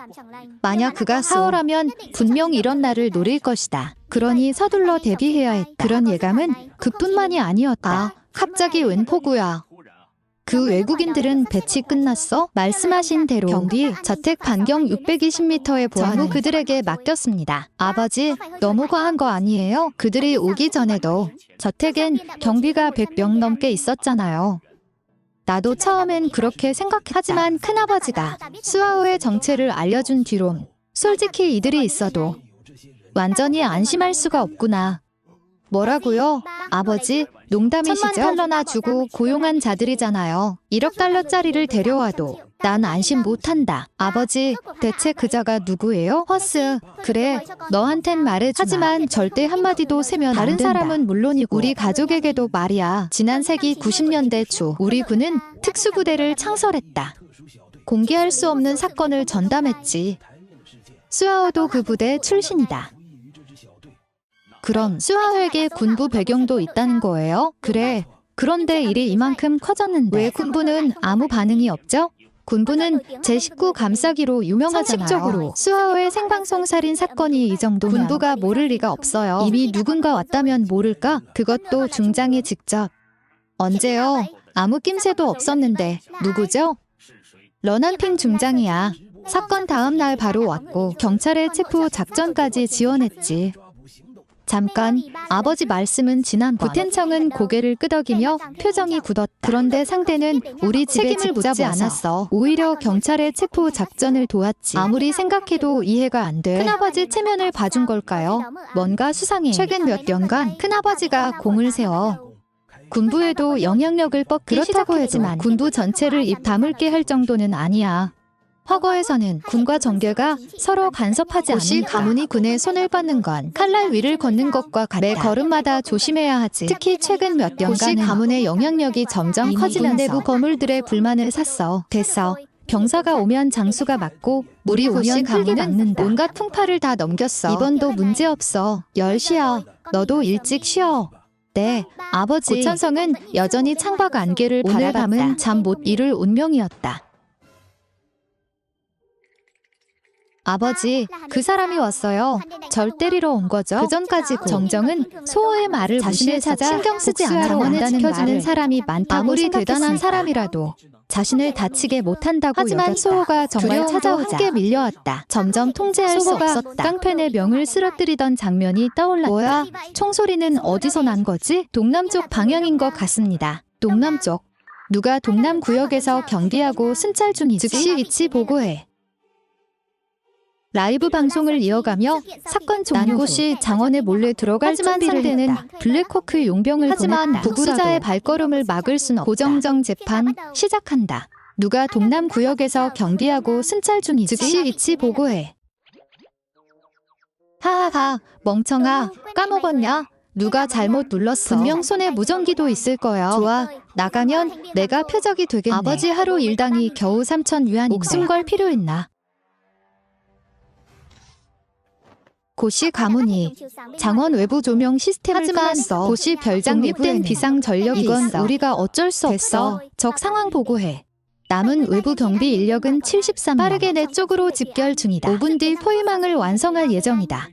만약 그가 사오라면 분명 이런 날을 노릴 것이다. 그러니 서둘러 대비해야 했다. 그런 예감은 그뿐만이 아니었다. 갑자기 웬 폭우야. 그 외국인들은 배치 끝났어? 말씀하신 대로 경비 저택 반경 620m의 보안은 그들에게 맡겼습니다. 아버지, 너무 과한 거 아니에요? 그들이 오기 전에도 저택엔 경비가 100명 넘게 있었잖아요. 나도 처음엔 그렇게 생각하지만 큰아버지가 수아오의 정체를 알려준 뒤론 솔직히 이들이 있어도 완전히 안심할 수가 없구나. 뭐라고요? 아버지, 농담이시죠? 10,000달러나 주고 고용한 자들이잖아요. 1억 달러짜리를 데려와도 난 안심 못한다. 아버지, 대체 그자가 누구예요? 허스, 그래, 너한텐 말해주마. 하지만 절대 한마디도 세면 다른 사람은 물론이고 우리 가족에게도 말이야. 지난 세기 90년대 초 우리 군은 특수부대를 창설했다. 공개할 수 없는 사건을 전담했지. 수아오도 그 부대 출신이다. 그럼 수아오에게 군부 배경도 있다는 거예요? 그래. 그런데 일이 이만큼 커졌는데 왜 군부는 아무 반응이 없죠? 군부는 제 식구 감싸기로 유명하잖아요. 상식적으로 수아오의 생방송 살인 사건이 이 정도면 군부가 모를 리가 없어요. 이미 누군가 왔다면 모를까? 그것도 중장에 직접. 언제요? 아무 낌새도 없었는데 누구죠? 러난핑 중장이야. 사건 다음 날 바로 왔고 경찰의 체포 작전까지 지원했지. 잠깐, 아버지 말씀은 지난번. 구텐청은 고개를 끄덕이며 표정이 굳었다. 그런데 상대는 우리 집에 책임을 묻지 않았어. 오히려 경찰의 체포 작전을 도왔지. 아무리 생각해도 이해가 안 돼. 큰아버지 체면을 봐준 걸까요? 뭔가 수상해. 최근 몇 년간 큰아버지가 공을 세워 군부에도 영향력을 뻗기 시작했지만 군부 전체를 입 다물게 할 정도는 아니야. 허거에서는 군과 정계가 서로 간섭하지 않는다. 고시 가문이 군의 손을 뻗는 건 칼날 위를 걷는 것과 같다. 매 걸음마다 조심해야 하지. 특히 최근 몇 년간은 고시 가문의 영향력이 점점 커지면서 내부 거물들의 불만을 샀어. 됐어. 병사가 오면 장수가 맞고 물이 오면 흙이 낚는다. 온갖 풍파를 다 넘겼어. 이번도 문제없어. 10시야. 너도 일찍 쉬어. 네, 아버지. 고찬성은 여전히 창밖 안개를 바라봤다. 오늘 밤은 잠 못 이룰 운명이었다. 아버지, 그 사람이 왔어요. 절 때리러 온 거죠. 그 전까지고 정정은 소호의 말을 자신을 찾아 신경 쓰지 않아 장원을 지켜주는 사람이 많다고 아무리 대단한 사람이라도 자신을 다치게 못한다고 하지만 여겼다. 소호가 정말 찾아오자 함께 밀려왔다. 점점 통제할 수 없었다. 깡펜의 명을 쓰러뜨리던 장면이 떠올랐다. 뭐야? 총소리는 어디서 난 거지? 동남쪽 방향인 것 같습니다. 동남쪽. 누가 동남 구역에서 경비하고 순찰 중이지? 즉시 위치 보고해. 라이브 방송을 이어가며 사건 종료 후 난곳이 장원에 몰래 들어갈 준비를 했다. 블랙호크 용병을 하지만 북수자의 발걸음을 막을 순 없다. 고정정 재판 시작한다. 누가 동남 구역에서 경비하고 순찰 중이지? 즉시 위치 보고해. 하하하, 멍청아, 까먹었냐? 누가 잘못 눌렀어. 분명 손에 무전기도 있을 거야. 좋아, 나가면 내가 표적이 되겠네. 아버지 하루 일당이 겨우 3,000위안인데 목숨 걸 필요 있나? 고시 가문이 장원 외부 조명 시스템을 끊었어. 고시 별장 내부엔 비상 전력이 이건 있어. 우리가 어쩔 수 없어. 적 상황 보고해. 남은 외부 경비 인력은 73명. 빠르게 내 쪽으로 집결 중이다. 5분 뒤 포위망을 완성할 예정이다.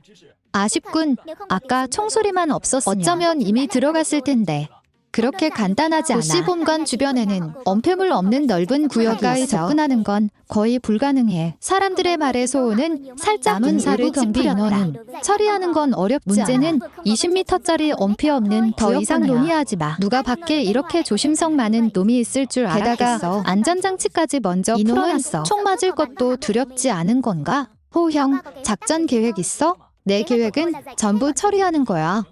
아쉽군. 아까 총소리만 없었으면 어쩌면 이미 들어갔을 텐데. 그렇게 간단하지 않아. 고시 본관 주변에는 엄폐물 없는 넓은 구역에 접근하는 건 거의 불가능해. 사람들의 말에 소호는 살짝 남은 사를 경비 인원은 처리하는 건 어렵지 문제는 20m짜리 엄폐 없는 더 이상 논의하지 마. 누가 밖에 이렇게 조심성 많은 놈이 있을 줄 알았겠어. 게다가 안전장치까지 먼저 풀어놨어. 총 맞을 것도 두렵지 않은 건가? 호형, 작전 계획 있어? 내 계획은 전부 처리하는 거야.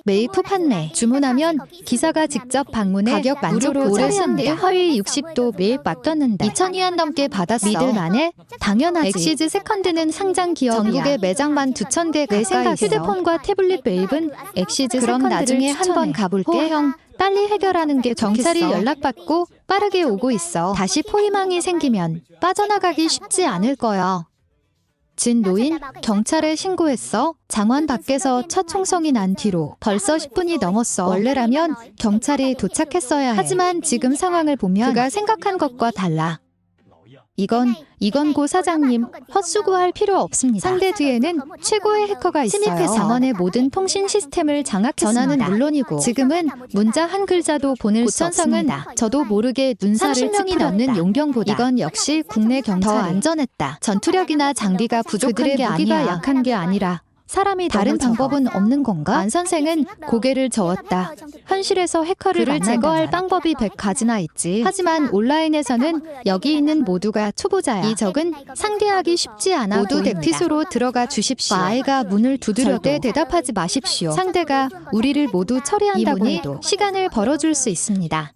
메이프 판매. 주문하면 기사가 직접 방문해 가격 만족으로 오래 쓴데 허위 60도 매일 맡겼는데 2,000위안 넘게 받았어. 믿을만해? 당연하지. 엑시즈 세컨드는 상장 기업이야. 전국에 매장만 2,000개 가까이 있어. 휴대폰과 태블릿 매입은 엑시즈 그럼 나중에 한번 가볼게. 형, 빨리 해결하는 게 경찰이 연락받고 빠르게 오고 있어. 다시 포위망이 생기면 빠져나가기 쉽지 않을 거야. 진 노인, 경찰에 신고했어. 장원 밖에서 첫 총성이 난 뒤로 벌써 10분이 넘었어. 원래라면 경찰이 도착했어야 해. 하지만 지금 상황을 보면 그가 생각한 것과 달라. 이건 고 사장님, 헛수고할 필요 없습니다. 상대 뒤에는 최고의 해커가 있어요. 침입해 장원의 모든 통신 시스템을 장악했습니다. 전화는 물론이고 지금은 문자 한 글자도 보낼 수 없습니다. 저도 모르게 눈살을 30명이 넘는 용병보다 이건 역시 국내 경찰이 더 안전했다. 전투력이나 장비가 부족한 게 아니야. 약한 게 아니라 사람이 다른 방법은 없는 건가? 안 선생은 고개를 저었다. 현실에서 해커를 제거할 방법이 100가지나 있지. 하지만 온라인에서는 여기 있는 모두가 초보자야. 이 적은 상대하기 쉽지 않아 모두 대피소로 들어가 주십시오. 아이가 문을 두드려도 절대 대답하지 마십시오. 상대가 우리를 모두 처리한다고 해도 시간을 벌어줄 수 있습니다.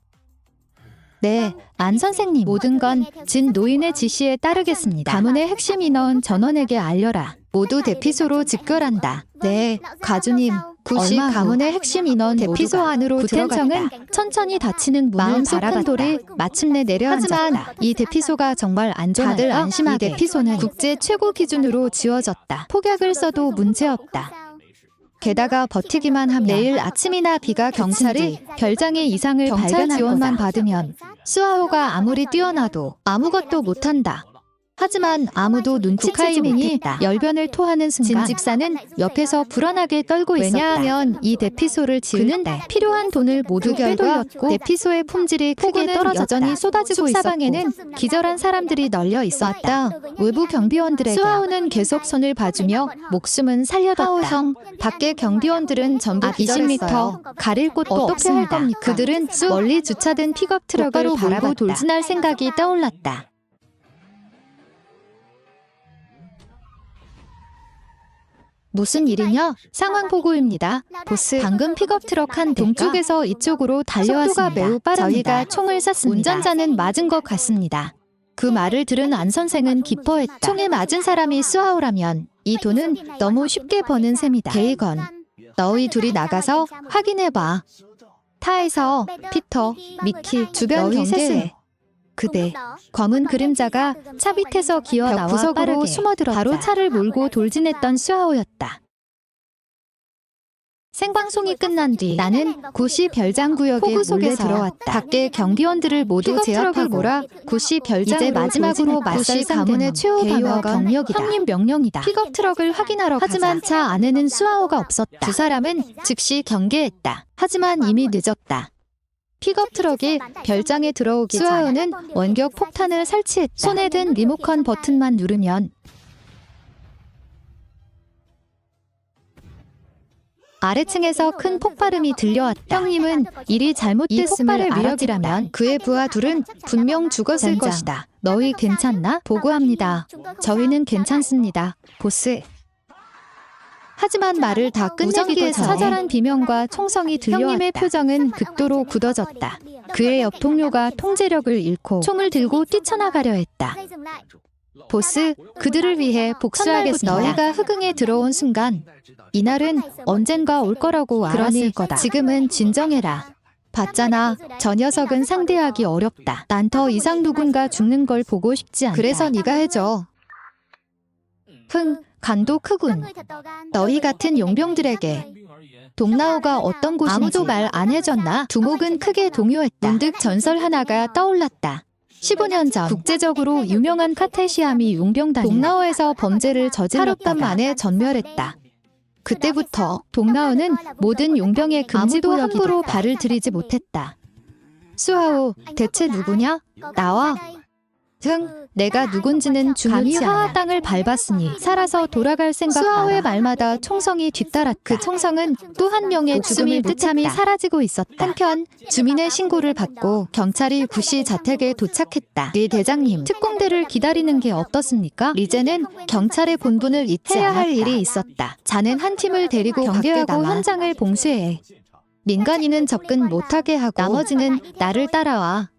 네, 안 선생님. 모든 건 진 노인의 지시에 따르겠습니다. 가문의 핵심 인원 전원에게 알려라. 모두 대피소로 집결한다. 네, 가주님. 구시 가문의 핵심 인원 대피소 안으로 들어갔다. 천천히 닫히는 문을 바라봤다. 돌이 마침내 내려앉았다. 하지만 이 대피소가 정말 안전하다. 다들 안심하게. 이 대피소는 국제 최고 기준으로 지어졌다. 폭약을 써도 문제없다. 게다가 버티기만 하면 내일 아침이나 비가 경찰이 별장의 이상을 발견할 지원만 받으면 수아오가 아무리 뛰어나도 아무것도 못한다. 하지만 아무도 눈치채지 못했다. 열변을 토하는 순간 진 집사는 옆에서 불안하게 떨고 있었다. 왜냐하면 이 대피소를 지우는데 필요한 돈을 모두 빼돌렸고 대피소의 품질이 크게 떨어졌다. 여전히 쏟아지고 숲사방에는 기절한 사람들이 널려 있었다. 외부 경비원들에게 수아오는 계속 손을 봐주며 목숨은 살려뒀다. 하오 형, 밖에 경비원들은 전부 20m 가릴 곳도 없습니다. 그들은 멀리 주차된 픽업 트럭을 바라보고 돌진할 생각이 떠올랐다. 무슨 일이냐? 상황 보고입니다. 보스, 방금 픽업 트럭 한 대가 동쪽에서 이쪽으로 달려왔습니다. 속도가 매우 빠릅니다. 저희가 총을 쐈습니다. 운전자는 맞은 것 같습니다. 그 말을 들은 안 선생은 기뻐했다. 총에 맞은 사람이 수아오라면 이 돈은 너무 쉽게 버는 셈이다. 게이건, 너희 둘이 나가서 확인해봐. 타에서 피터, 미키, 주변 경계에 그대, 검은 그림자가 차 밑에서 기어 나와 구석으로 숨어들어 바로 차를 몰고 돌진했던 수아오였다. 생방송이 끝난 뒤 나는 구시 별장 구역에 몰래 들어왔다. 밖에 경비원들을 모두 제압하고 몰아 구시 별장으로 이제 마지막으로 맞설 가문의 최후 방어가 경력이다. 형님 명령이다. 픽업 트럭을 확인하러 가자. 하지만 차 안에는 수아오가 없었다. 두 사람은 즉시 경계했다. 하지만 이미 늦었다. 픽업 트럭이 별장에 들어오기 전 수아오는 원격 폭탄을 설치했다. 손에 든 리모컨 버튼만 누르면 아래층에서 큰 폭발음이 들려왔다. 형님은 일이 잘못됐음을 알았다면 그의 부하 둘은 분명 죽었을 것이다. 너희 괜찮나? 보고합니다. 저희는 괜찮습니다, 보스. 하지만 말을 다 끝내기에 처절한 비명과 총성이 들려왔다. 형님의 표정은 극도로 굳어졌다. 그의 옆 동료가 통제력을 잃고 총을 들고 뛰쳐나가려 했다. 보스, 그들을 위해 복수하겠습니다. 너희가 흑응에 들어온 순간 이날은 언젠가 올 거라고 알았을 거다. 지금은 진정해라. 봤잖아, 저 녀석은 상대하기 어렵다. 난 더 이상 누군가 죽는 걸 보고 싶지 않다. 그래서 네가 해줘. 간도 크군. 너희 같은 용병들에게 동나오가 어떤 곳인지 아무도 말 안 해줬나? 두목은 크게 동요했다. 문득 전설 하나가 떠올랐다. 15년 전 국제적으로 유명한 카테시아미 용병단이 동나오에서 범죄를 저질렀던 만에 전멸했다. 그때부터 동나오는 모든 용병의 금지구역이다. 아무도 함부로 발을 들이지 못했다. 수아오, 대체 누구냐? 나와. 내가 누군지는 중요치 않아. 감히 화하 땅을 밟았으니 살아서 돌아갈 생각. 수하오의 말마다 총성이 뒤따랐다. 그 총성은 또 한 명의 죽음이 무참히 사라지고 있었다. 한편 주민의 신고를 받고 경찰이 구시 자택에 도착했다. 리 대장님, 특공대를 기다리는 게 어떻습니까? 리제는 경찰의 본분을 잊지 않았다. 해야 할 일이 있었다. 자넨 한 팀을 데리고 경계하고 현장을 봉쇄해. 민간인은 접근 못하게 하고 나머지는 나를 따라와.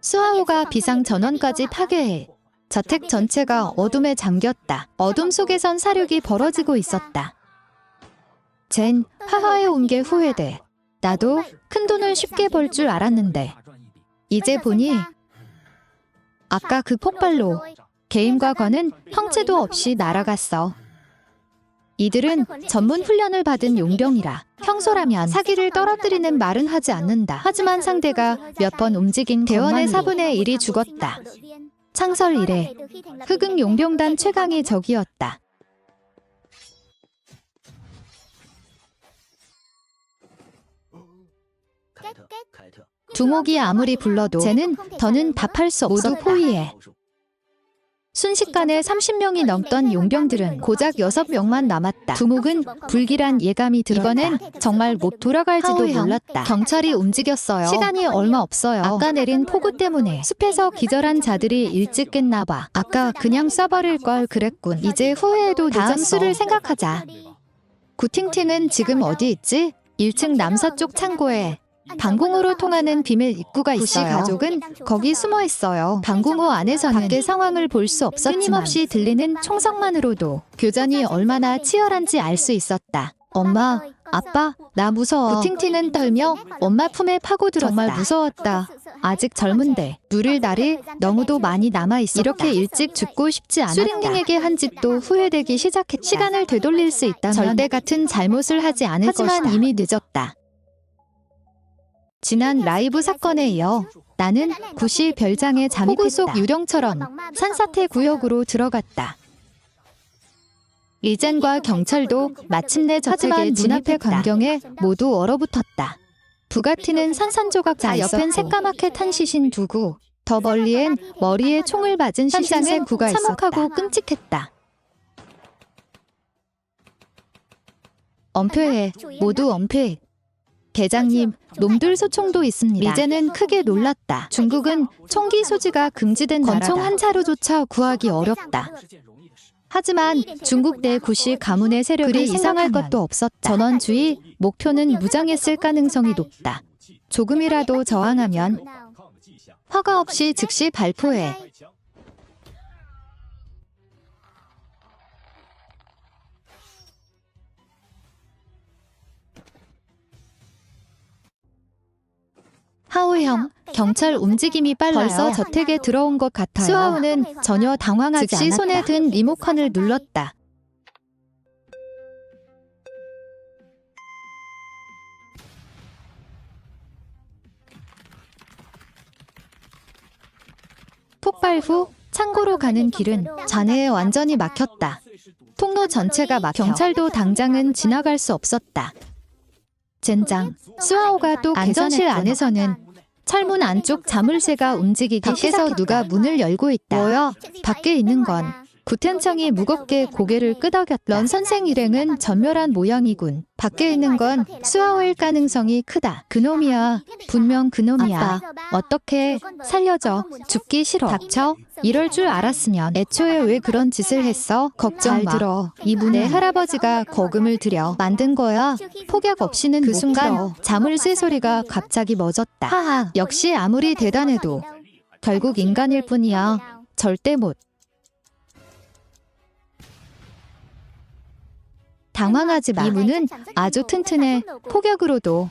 수하오가 비상 전원까지 파괴해. 저택 전체가 어둠에 잠겼다. 어둠 속에선 사륙이 벌어지고 있었다. 젠, 하하에 온 게 후회돼. 나도 큰 돈을 쉽게 벌 줄 알았는데. 이제 보니 아까 그 폭발로 게임과 관은 형체도 없이 날아갔어. 이들은 전문 훈련을 받은 용병이라 평소라면 사기를 떨어뜨리는 말은 하지 않는다. 하지만 상대가 몇 번 움직인 대원의 4분의 1이 죽었다. 창설 이래 흑응 용병단 최강의 적이었다. 두목이 아무리 불러도 쟤는 더는 답할 수 없었다. 모두 포위해. 순식간에 30명이 넘던 용병들은 고작 6명만 남았다. 두목은 불길한 예감이 들었다. 이번엔 정말 못 돌아갈지도 몰랐다. 경찰이 움직였어요. 시간이 얼마 없어요. 아까 내린 폭우 때문에 숲에서 기절한 자들이 일찍 깼나 봐. 아까 그냥 쏴버릴 걸 그랬군. 이제 후회해도 다음 수를 생각하자. 구팅팅은 지금 어디 있지? 1층 남서쪽 창고에 방공호로 통하는 비밀 입구가 있어요. 구시 가족은 거기 숨어 있어요. 방공호 안에서는 밖의 상황을 볼 수 없었지만 끊임없이 들리는 총성만으로도 교전이 얼마나 치열한지 알 수 있었다. 엄마, 아빠, 나 무서워. 구팅팅은 떨며 엄마 품에 파고들었다. 정말 무서웠다. 아직 젊은데 누릴 날이 너무도 많이 남아있었다. 이렇게 일찍 죽고 싶지 않았다. 수링링에게 한 짓도 후회되기 시작했다. 시간을 되돌릴 수 있다면 절대 같은 잘못을 하지 않을 것이다. 하지만 이미 늦었다. 지난 라이브 사건에 이어 나는 구시 별장에 잠입했다. 폭우 속 유령처럼 산사태 구역으로 들어갔다. 리젠과 경찰도 마침내 저택의 문 앞의 광경에 모두 얼어붙었다. 부가티는 산산조각 다 옆엔 새까맣게 탄 시신 두고 더 멀리엔 머리에 총을 맞은 시신의 구가 있었다. 참혹하고 끔찍했다. 엄폐해. 모두 엄폐. 대장님, 놈들 소총도 있습니다. 리제는 크게 놀랐다. 중국은 총기 소지가 금지된 나라다. 권총 한 차로조차 구하기 어렵다. 하지만 중국 내 구시 가문의 세력을 그리 이상할 것도 없었다. 전원주의, 목표는 무장했을 가능성이 높다. 조금이라도 저항하면 허가 없이 즉시 발포해. 하오 형, 경찰 움직임이 빨라요. 벌써 저택에 들어온 것 같아요. 수하오는 전혀 당황하지 않았다. 즉시 손에 든 리모컨을 눌렀다. 폭발 후 창고로 가는 길은 잔해에 완전히 막혔다. 통로 전체가 막혀 경찰도 당장은 지나갈 수 없었다. 젠장, 수하오가 또 안전실 안에서는 철문 안쪽 자물쇠가 움직이기 밖에서 시작했다. 누가 문을 열고 있다. 뭐야? 밖에 있는 건 구텐청이 무겁게 고개를 끄덕였다. 런 선생 일행은 전멸한 모양이군. 밖에 있는 건 수하오일 가능성이 크다. 그놈이야. 분명 그놈이야. 아빠, 어떻게 살려줘. 죽기 싫어. 닥쳐. 이럴 줄 알았으면 애초에 왜 그런 짓을 했어? 걱정 마. 들어. 이 문에 할아버지가 거금을 들여 만든 거야. 폭약 없이는 그 순간 자물쇠 소리가 갑자기 멎었다. 하하. 역시 아무리 대단해도 결국 인간일 뿐이야. 절대 못. 당황하지 마. 이 문은 아주 튼튼해. 폭약으로도.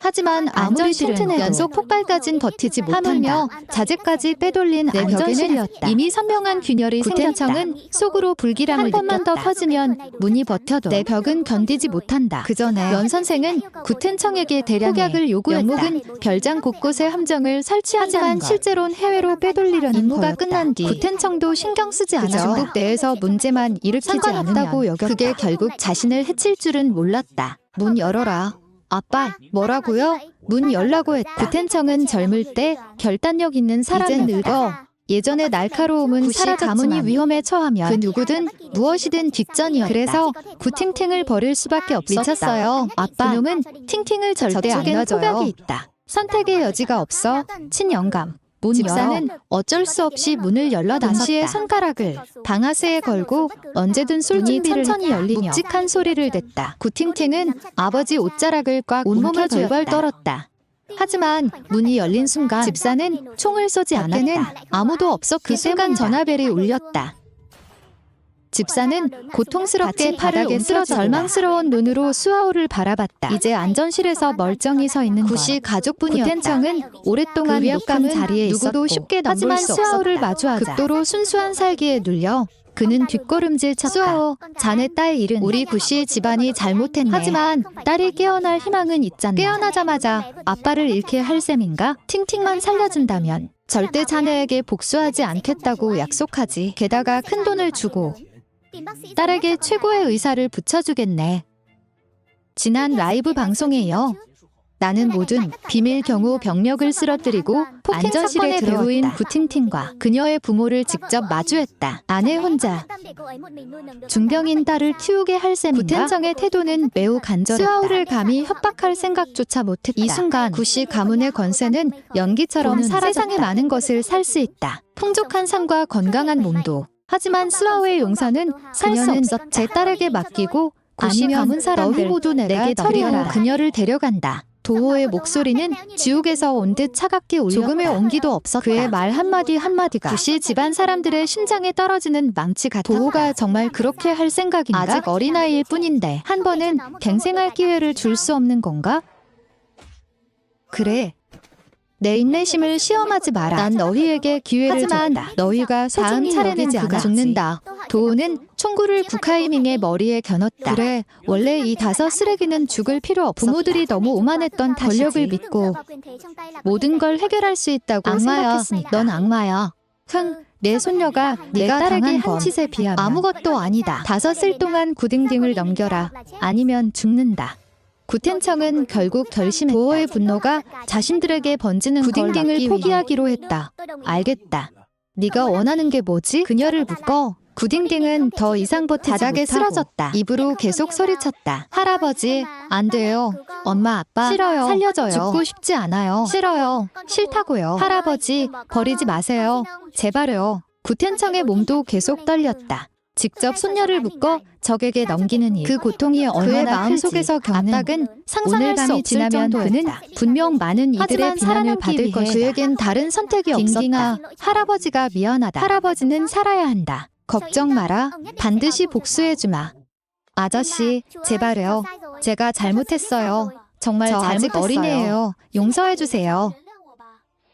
하지만 아무리 튼튼해도 연속 폭발까진 버티지 못한다. 하물며 자재까지 빼돌린 안전실이었다. 이미 선명한 균열이 생겼다. 구텐청은 속으로 불길함을 느꼈다. 한 번만 더 터지면 문이 버텨도 내 벽은 견디지 못한다. 그 전에 연 선생은 구텐청에게 대량의 폭약을 요구했다. 영묵은 별장 곳곳에 함정을 설치하지만 것. 실제론 해외로 빼돌리려는 임무가 끝난 뒤 구텐청도 신경 쓰지 않아 중국 내에서 문제만 일으키지 않는다고 여겼다. 그게 결국 자신을 해칠 줄은 몰랐다. 문 열어라. 아빠, 뭐라고요? 문 열라고 했다. 구텐청은 젊을 때 결단력 있는 사람이었다. 이젠 늙어. 예전의 날카로움은 사라졌지만 가문이 위험에 처하면 그 누구든 무엇이든 뒷전이었다. 그래서 구팅팅을 벌일 수밖에 없었다. 미쳤어요. 아빠, 그놈은 팅팅을 절대 안 놔줘요. 폭약이 있다. 선택의 여지가 없어. 친영감. 집사는 어쩔 수 없이 문을 열러 동시에 손가락을 방아쇠에 걸고 언제든 솔직비를 천천히 열리며 묵직한 소리를 냈다. 구팅팅은 아버지 옷자락을 꽉 온몸을 벌벌 떨었다. 하지만 문이 열린 순간 집사는 총을 쏘지 않았다. 아무도 없었기 그 순간 전화벨이 울렸다. 집사는 고통스럽게 바닥에 쓰러져 절망스러운 눈으로 수아오를 바라봤다. 이제 안전실에서 멀쩡히 서 있는 구씨 가족분이었다. 구텐청은 오랫동안 높은 자리에 누구도 쉽게 넘볼 수 없었다. 하지만 수아오를 마주하자 극도로 순수한 살기에 눌려 그는 뒷걸음질 쳤다. 수아오, 자네 딸 일은 우리 구씨 집안이 잘못했네. 하지만 딸이 깨어날 희망은 있잖아. 깨어나자마자 아빠를 잃게 할 셈인가? 팅팅만 살려준다면 절대 자네에게 복수하지 않겠다고 약속하지. 게다가 큰 돈을 주고 딸에게 최고의 의사를 붙여주겠네. 지난 라이브 방송에 이어 나는 모든 비밀 경호 병력을 쓰러뜨리고 안전실의 배우인 구팅팅과 그녀의 부모를 직접 마주했다. 아내 혼자 중병인 딸을 키우게 할 셈인가? 구텐청의 태도는 매우 간절했다. 수아오를 감히 협박할 생각조차 못했다. 이 순간 구씨 가문의 권세는 연기처럼 세상의 많은 것을 살 수 있다. 풍족한 삶과 건강한 몸도. 하지만 수아오의 용서는 살 수 없었다. 제 딸에게 맡기고 구씨 가문 사람들 모두 내게 처리하라. 그녀를 데려간다. 도호의 목소리는 지옥에서 온 듯 차갑게 울렸다. 조금의 온기도 없었다. 그의 말 한마디 한마디가 구씨 집안 사람들의 심장에 떨어지는 망치 같았다. 도호가 정말 그렇게 할 생각인가? 아직 어린아이일 뿐인데 한 번은 갱생할 기회를 줄 수 없는 건가? 그래. 내 인내심을 시험하지 마라. 난 너희에게 기회를 줬다. 너희가 다음 차례는 그가 죽는다. 도호는 총구를 국하이밍의 머리에 겨눴다. 그래, 원래 이 5 쓰레기는 죽을 필요 없었다. 부모들이 너무 오만했던 탓이지. 권력을 믿고 모든 걸 해결할 수 있다고 생각했으니까. 넌 악마야. 내 손녀가 네가 딸에게 한 짓에 비하면 아무것도 아니다. 5 쓸 동안 구딩딩을 넘겨라. 아니면 죽는다. 구텐청은 결국 결심했다. 도호의 분노가 자신들에게 번지는 구딩딩을 포기하기로 했다. 알겠다. 네가 원하는 게 뭐지? 그녀를 묶어. 구딩딩은 더 이상 버티지 바닥에 쓰러졌다. 입으로 계속 소리쳤다. 할아버지, 안 돼요. 엄마, 아빠, 싫어요. 살려줘요. 죽고 싶지 않아요. 싫어요. 싫다고요. 할아버지, 버리지 마세요. 제발요. 구텐청의 몸도 계속 떨렸다. 직접 손녀를 묶어 적에게 넘기는 일. 그 고통이 얼마나 마음 속에서 겪는 압박은 상상할 수 없을 정도였다. 그는 분명 많은 이들의 비난을 받을 것이다. 그에겐 다른 선택이 없었다. 할아버지가 미안하다. 할아버지는 살아야 한다. 걱정 마라. 반드시 복수해주마. 아저씨, 제발요. 제가 잘못했어요. 정말 아직 어린애예요. 용서해주세요.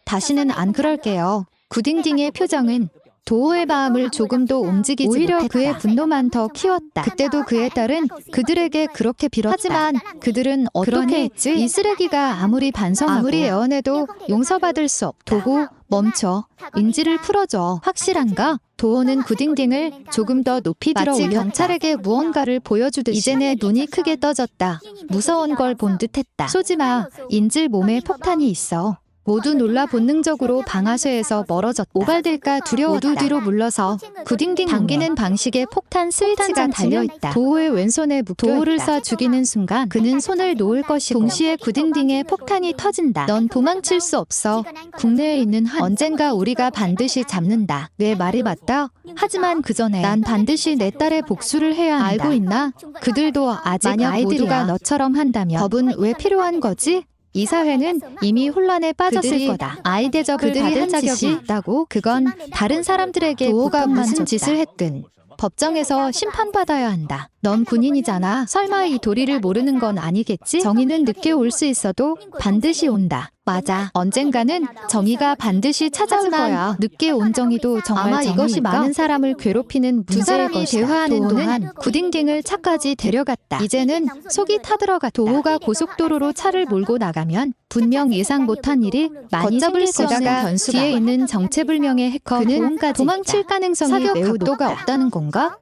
다시는 안 그럴게요. 구딩딩의 표정은 도호의 마음을 조금도 움직이지 오히려 못했다. 그의 분노만 더 키웠다. 그때도 그의 딸은 그들에게 그렇게 빌었다. 하지만 그들은 어떻게 했지? 이 쓰레기가 아무리 반성하고 아무리 애원해도 용서받을 수 없다. 도구, 멈춰. 인지를 풀어줘. 확실한가? 도호는 구딩딩을 조금 더 높이 들어 올렸다. 경찰에게 무언가를 보여주듯이. 이제 내 눈이 크게 떠졌다. 무서운 걸 본 듯했다. 쏘지마. 인질 몸에 폭탄이 있어. 모두 놀라 본능적으로 방아쇠에서 멀어졌다. 오발될까 두려웠다. 모두 뒤로 물러서 구딩딩 당기는 방식의 폭탄 스위치가 달려있다. 도호의 왼손에 묶여있다. 도호를 쏴 죽이는 순간 그는 손을 놓을 것이고 동시에 구딩딩의 폭탄이 터진다. 넌 도망칠 수 없어. 국내에 있는 한 언젠가 우리가 반드시 잡는다. 내 말이 맞다. 하지만 그 전에 난 반드시 내 딸의 복수를 해야 한다. 알고 있나? 그들도 아직 만약 아이들이야. 모두가 너처럼 한다면 법은 왜 필요한 거지? 이 사회는 이미 혼란에 빠졌을 거다. 아이 대접을 받을 자격이 있다고? 그건 다른 사람들에게 도호가 무슨 짓을 했든 법정에서 심판받아야 한다. 넌 군인이잖아. 설마 이 도리를 모르는 건 아니겠지? 정의는 늦게 올 수 있어도 반드시 온다. 맞아. 언젠가는 정의가 반드시 찾아올 거야. 늦게 온 정의도 정말 아마 이것이 많은 사람을 괴롭히는 문제일 것이다. 두 사람이 대화하는 동안 구딩딩을 차까지 데려갔다. 이제는 속이 타들어갔다. 도호가 고속도로로 차를 몰고 나가면 분명 예상 못한 일이 많이 생길 거다가 뒤에 있는 정체불명의 해커 그는 도망칠 가능성이 매우 높다. 없다는 건가?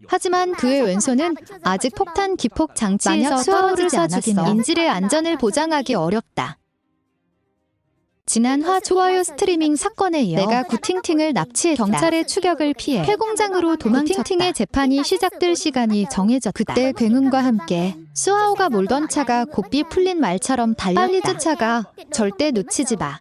하지만 그의 왼손은 아직 폭탄 기폭 장치에서 수하오를 쏴죽이면 인질의 안전을 보장하기 어렵다. 지난 화 좋아요 스트리밍 사건에 이어 내가 구팅팅을 납치했다. 경찰의 추격을 피해 폐공장으로 도망쳤다. 구팅팅의 재판이 시작될 시간이 정해졌다. 그때 굉음과 함께 수하오가 몰던 차가 고삐 풀린 말처럼 달렸다. 빨리 쫓아가. 절대 놓치지 마.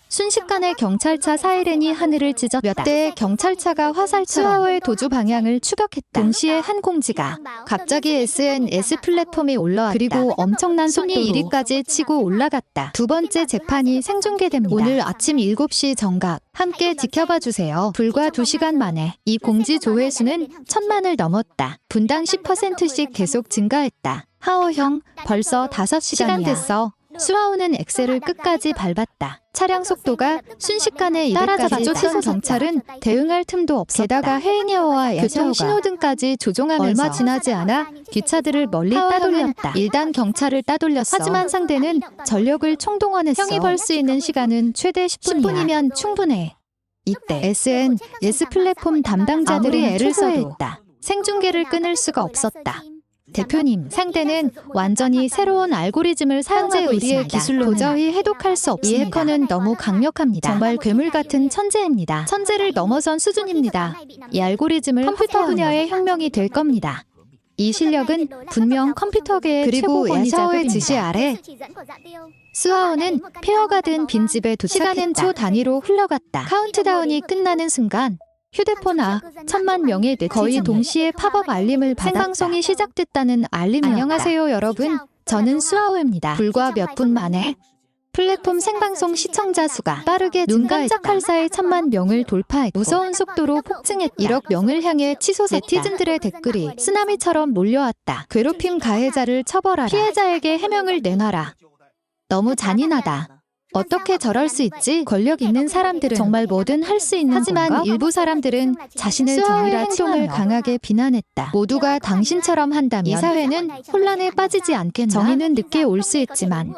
순식간에 경찰차 사이렌이 하늘을 찢었다. 몇 대의 경찰차가 화살처럼 수하오의 도주 방향을 추격했다. 동시에 한 공지가 갑자기 SNS 플랫폼에 올라왔다. 그리고 엄청난 손이 1위까지 치고 올라갔다. 두 번째 재판이 생중계됩니다. 오늘 아침 7시 정각 함께 지켜봐 주세요. 불과 2시간 만에 이 공지 조회수는 1000만을 넘었다. 분당 10%씩 계속 증가했다. 하오 형, 벌써 5시간 됐어. 수하오는 엑셀을 끝까지 밟았다. 차량 속도가 순식간에 따라잡아 쫓아온 경찰은 대응할 틈도 없었다. 게다가 헤이니어와 교통 신호등까지 조종하면서 얼마 지나지 않아 뒷차들을 멀리 따돌렸다. 일단 경찰을 따돌렸어. 하지만 상대는 전력을 총동원했어. 형이 벌 수 있는 시간은 최대 10분이면 충분해. 이때 SNS 플랫폼 담당자들이 애를 써도 생중계를 끊을 수가 없었다. 대표님, 상대는 완전히 새로운 알고리즘을 사용하고 있습니다. 우리의 기술로 도저히 해독할 수 없습니다. 이 해커는 너무 강력합니다. 정말 괴물 같은 천재입니다. 천재를 넘어선 수준입니다. 이 알고리즘을 컴퓨터 분야의 혁명이 될 겁니다. 이 실력은 분명 컴퓨터계의 최고권이자 야샤오의 지시 아래 수하오는 폐허가 된 빈집에 도착했다. 시간은 초 단위로 흘러갔다. 카운트다운이 끝나는 순간 휴대폰아 1000만 명의 거의 동시에 팝업 알림을 받았다. 생방송이 시작됐다는 알림이었다. 안녕하세요 여러분, 저는 수하오입니다. 불과 몇 분 만에 플랫폼 생방송 시청자 수가 빠르게 눈 깜짝할 사이 1000만 명을 돌파했고 무서운 속도로 폭증했다. 1억 명을 향해 치솟았다. 네티즌들의 댓글이 쓰나미처럼 몰려왔다. 괴롭힘 가해자를 처벌하라. 피해자에게 해명을 내놔라. 너무 잔인하다. 어떻게 저럴 수 있지? 권력 있는 사람들은 정말 뭐든 할 수 있는 하지만 건가? 일부 사람들은 자신의 정의라 행동을 강하게 비난했다. 모두가 당신처럼 한다면 이 사회는 혼란에 빠지지 않겠나? 정의는 늦게 올 수 있지만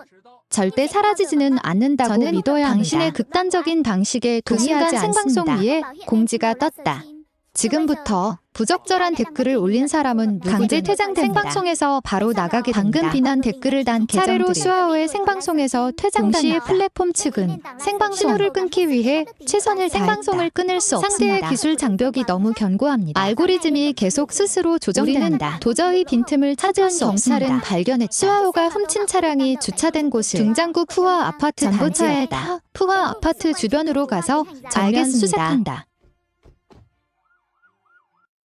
절대 사라지지는 않는다고 저는 믿어야 합니다. 당신의 극단적인 방식에 동의하지 않습니다. 생방송 위에 공지가 떴다. 지금부터 부적절한 댓글을 올린 사람은 강제 퇴장됩니다. 생방송에서 바로 나가게 됩니다. 방금 비난 댓글을 단 계정들이 차례로 수하오의 생방송에서 퇴장당했다. 동시에 플랫폼 측은 생방송 신호를 끊기 위해 최선을 다했다. 생방송을 끊을 수 없습니다. 상대의 기술 장벽이 너무 견고합니다. 알고리즘이 계속 스스로 조정됩니다. 도저히 빈틈을 차지할 수 없습니다. 경찰은 발견했다. 수하오가 훔친 차량이 주차된 곳을 중장구 푸하 아파트 단지였다. 푸하 아파트 주변으로 가서 정면 수색한다.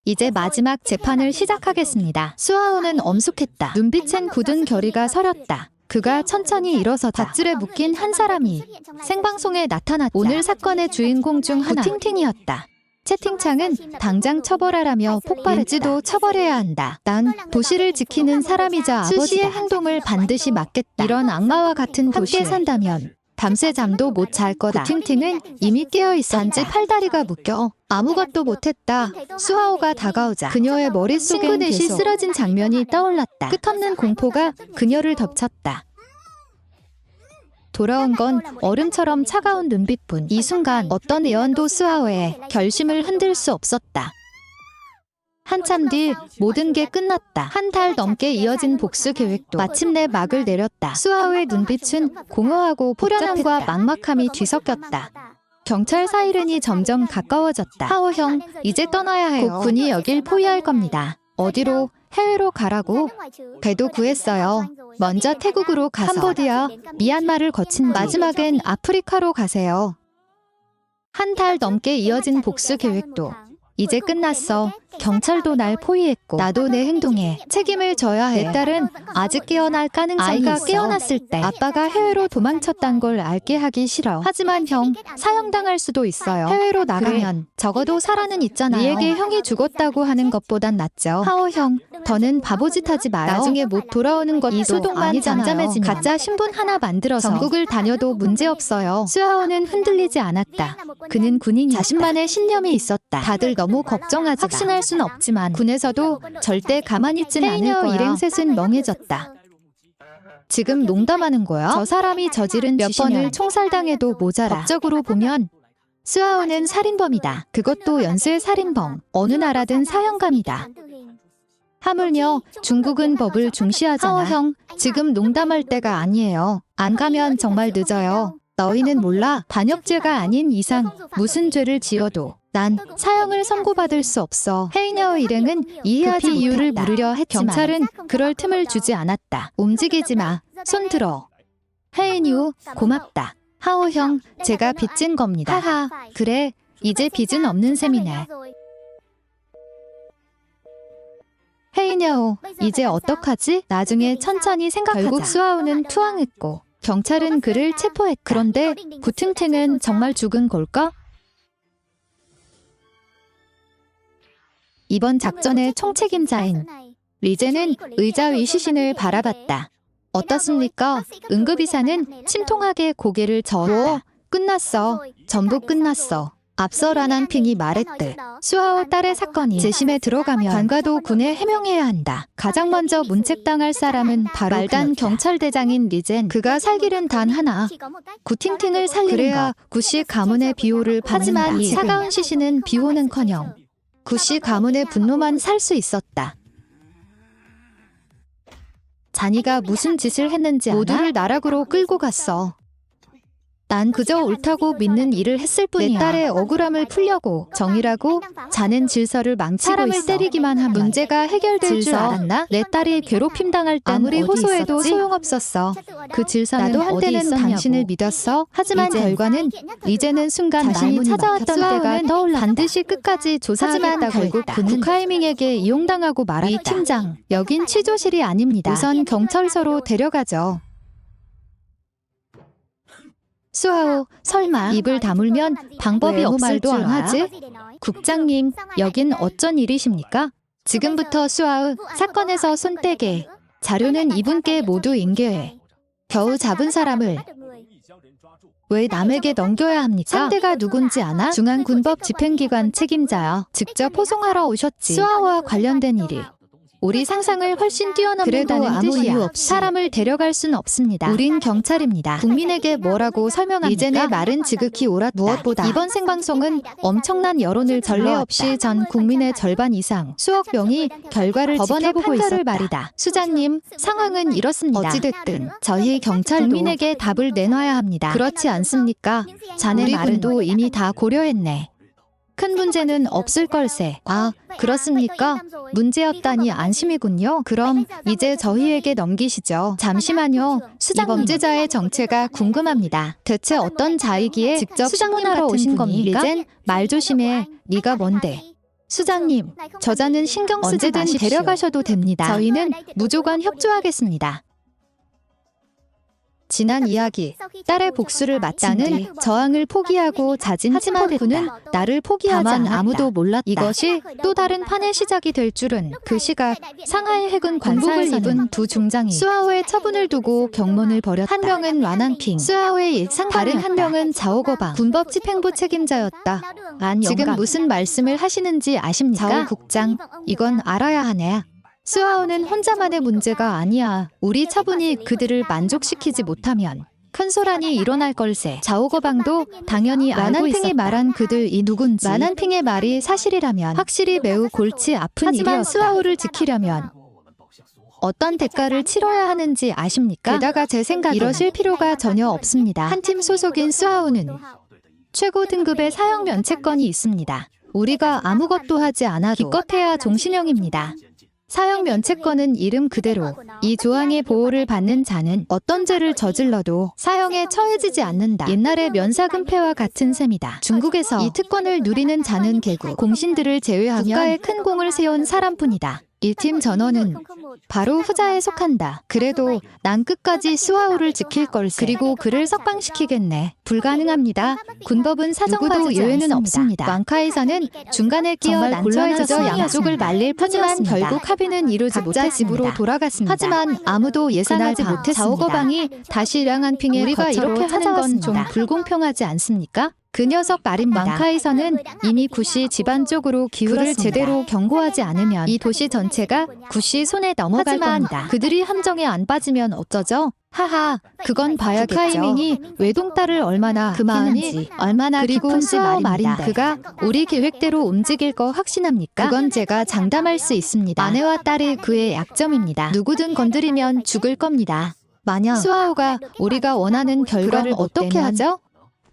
이제 마지막 재판을 시작하겠습니다. 수하오는 엄숙했다. 눈빛엔 굳은 결의가 서렸다. 그가 천천히 일어서자 밧줄에 묶인 한 사람이 생방송에 나타났다. 오늘 사건의 주인공 중 하나 구팅팅이었다. 채팅창은 당장 처벌하라며 폭발했지도 처벌해야 한다. 난 도시를 지키는 사람이자 아버지다. 수시의 행동을 반드시 막겠다. 이런 악마와 같은 도시에 함께 산다면 밤새 잠도 못 잘 거다. 구팅팅은 이미 깨어있었다. 단지 팔다리가 묶여 아무것도 못했다. 수하오가 다가오자 그녀의 머릿속엔 듯이 쓰러진 장면이 떠올랐다. 끝없는 공포가 그녀를 덮쳤다. 돌아온 건 얼음처럼 차가운 눈빛뿐. 이 순간 어떤 예언도 수하오의 결심을 흔들 수 없었다. 한참 뒤 모든 게 끝났다. 한 달 넘게 이어진 복수 계획도 마침내 막을 내렸다. 수하오의 눈빛은 공허하고 불안함과 막막함이 뒤섞였다. 경찰 사이렌이 점점 가까워졌다. 하오 형, 이제 떠나야 해요. 곧 군이 여길 포위할 겁니다. 어디로? 해외로 가라고? 배도 구했어요. 먼저 태국으로 가서 캄보디아, 미얀마를 거친 마지막엔 아프리카로 가세요. 한 달 넘게 이어진 복수 계획도 이제 끝났어. 경찰도 날 포위했고 나도 내 행동에 책임을 져야 해. 내 딸은 아직 깨어날 가능성이 있어. 아이가 깨어났을 때 아빠가 해외로 도망쳤단 걸 알게 하기 싫어. 하지만 형, 사형당할 수도 있어요. 해외로 나가면 그래. 적어도 살아는 있잖아요. 우리에게 형이 죽었다고 하는 것보단 낫죠. 하오 형, 더는 바보짓 하지 마요. 나중에 못 돌아오는 것도 소동만 잠잠해지면 가짜 신분 하나 만들어서 전국을 다녀도 문제없어요. 수하오는 흔들리지 않았다. 그는 군인이 자신만의 신념이 있었다. 다들 너무 걱정하지 마. 확신할 순 없지만 군에서도 절대 가만히 있진 않을 거야. 일행셋은 멍해졌다. 지금 농담하는 거야? 저 사람이 저지른 몇 번을 총살당해도 모자라. 법적으로 보면 수아오는 살인범이다. 그것도 연쇄 살인범. 어느 나라든 사형감이다. 하물며 중국은 법을 중시하잖아. 하오 형, 지금 농담할 때가 아니에요. 안 가면 정말 늦어요. 너희는 몰라. 반역죄가 아닌 이상 무슨 죄를 지어도 난 사형을 선고받을 수 없어. 헤이녀 일행은 이해하지 못했다. 이유를 물으려 했지만 경찰은 그럴 틈을 주지 않았다. 움직이지 마. 손 들어. 헤이뉴, 고맙다. 하오 형, 제가 빚진 겁니다. 하하, 그래. 이제 빚은 없는 셈이네. 헤이냐오, 이제 어떡하지? 나중에 천천히 생각하자. 결국 수아오는 투항했고 경찰은 그를 체포했다. 그런데 구팅탱은 정말 죽은 걸까? 이번 작전의 총책임자인 리제는 의자 위 시신을 바라봤다. 어떻습니까? 응급의사는 침통하게 고개를 저었다. 끝났어. 전부 끝났어. 앞서 라난핑이 말했듯 수아오 딸의 사건이 재심에 들어가면 관과도 군에 해명해야 한다. 가장 먼저 문책당할 사람은 바로 말단 경찰대장인 리젠. 그가 살 길은 단 하나. 구팅팅을 살리는 그래야 것. 구씨 가문의 비호를 받는다. 하지만 이 차가운 시신은 비호는커녕 구씨 가문의 분노만 살 수 있었다. 자니가 무슨 짓을 했는지 알아? 모두를 나락으로 끌고 갔어. 난 그저 옳다고 믿는 일을 했을 뿐이야. 내 딸의 억울함을 풀려고. 정이라고? 자넨 질서를 망치고 사람을 있어. 때리기만 하면 문제가 해결될 줄 알았나? 내 딸이 괴롭힘 당할 땐 아무리 호소해도 소용없었어. 그 질서는 나도 한때는 당신을 믿었어. 하지만 결과는 이제는 순간 자신이 찾아왔던 때가 떠올라. 반드시 끝까지 조사하겠다고 결국 그는 국하이밍에게 이용당하고 말았다. 이 팀장, 여긴 취조실이 아닙니다. 우선 경찰서로 데려가죠. 수아오, 설마 입을 다물면 방법이 없을 줄 아지? 국장님, 여긴 어쩐 일이십니까? 지금부터 수아오, 사건에서 손 떼게. 자료는 이분께 모두 인계해. 겨우 잡은 사람을 왜 남에게 넘겨야 합니까? 상대가 누군지 아나? 중앙군법 집행기관 책임자야. 직접 호송하러 오셨지. 수아오와 관련된 일이 우리 상상을 훨씬 뛰어넘는다는 아무 뜻이야. 이유 없이 사람을 데려갈 순 없습니다. 우린 경찰입니다. 국민에게 뭐라고 설명합니까? 이젠의 말은 지극히 옳았다. 무엇보다 이번 생방송은 엄청난 여론을 전례 없이 전 국민의 절반 이상 수억 명이 결과를 지켜보고 있었다. 말이다. 수장님, 상황은 이렇습니다. 어찌됐든 저희 경찰도 국민에게 답을 내놔야 합니다. 그렇지 않습니까? 자네 말은도 이미 다 고려했네. 큰 문제는 없을 걸세. 아, 그렇습니까? 문제였다니 안심이군요. 그럼 이제 저희에게 넘기시죠. 잠시만요. 수장님, 범죄자의 정체가 궁금합니다. 대체 어떤 자이기에 직접 수장님하러 오신 겁니까? 리젠, 말 조심해. 네가 뭔데? 수장님, 저자는 신경 쓰지 마십시오. 데려가셔도 됩니다. 저희는 무조건 협조하겠습니다. 지난 이야기, 딸의 복수를 마친 뒤 저항을 포기하고 자진하지만 그는 나를 포기하지 않았다. 아무도 몰랐다. 이것이 또 다른 판의 시작이 될 줄은. 그 시각, 상하이 해군 관복을 입은 두 중장이 수아오의 처분을 두고 경문을 벌였다. 한 명은 라난핑, 수아오의 예상 다른 한 명은 자오거방, 군법 집행부 책임자였다. 지금 무슨 말씀을 하시는지 아십니까? 자오 국장, 이건 알아야 하네. 수아오는 혼자만의 문제가 아니야. 우리 처분이 그들을 만족시키지 못하면 큰 소란이 일어날 걸세. 자오거방도 당연히 알고 있었다. 라난핑이 말한 그들이 누군지. 라난핑의 말이 사실이라면 확실히 매우 골치 아픈 일이었다. 하지만 수아오를 지키려면 어떤 대가를 치러야 하는지 아십니까? 게다가 제 생각엔 이러실 필요가 전혀 없습니다. 한 팀 소속인 수아오는 최고 등급의 사형 면책권이 있습니다. 우리가 아무것도 하지 않아도 기껏해야 종신형입니다. 사형 면책권은 이름 그대로 이 조항의 보호를 받는 자는 어떤 죄를 저질러도 사형에 처해지지 않는다. 옛날의 면사금패와 같은 셈이다. 중국에서 이 특권을 누리는 자는 개국, 공신들을 제외하면 국가에 큰 공을 세운 사람뿐이다. 1팀 전원은 바로 후자에 속한다. 그래도 난 끝까지 수아오를 지킬 걸세. 그리고 그를 석방시키겠네. 불가능합니다. 군법은 사정과도 예외는 없습니다. 왕카에서는 중간에 끼어 난처해져서 양쪽을 말릴 뿐이었습니다. 하지만 결국 합의는 이루지 못했습니다. 집으로 돌아갔습니다. 하지만 아무도 예상하지 못했습니다. 자오거방이 다시 량한핑의 우리가 이렇게 하는 건 좀 불공평하지 않습니까? 그 녀석 말입니다. 왕카에서는 이미 구씨 집안 쪽으로 기울을 제대로 경고하지 않으면 이 도시 전체가 구씨 손에 넘어갈 겁니다. 그들이 함정에 안 빠지면 어쩌죠? 하하, 그건 봐야겠죠. 카이밍이 외동딸을 얼마나 그 마음이 얼마나 그리고 깊은지 말인데 그가 우리 계획대로 움직일 거 확신합니까? 그건 제가 장담할 수 있습니다. 아내와 딸이 그의 약점입니다. 누구든 건드리면 죽을 겁니다. 만약 수아오가 우리가 원하는 결과를 어떻게 하죠?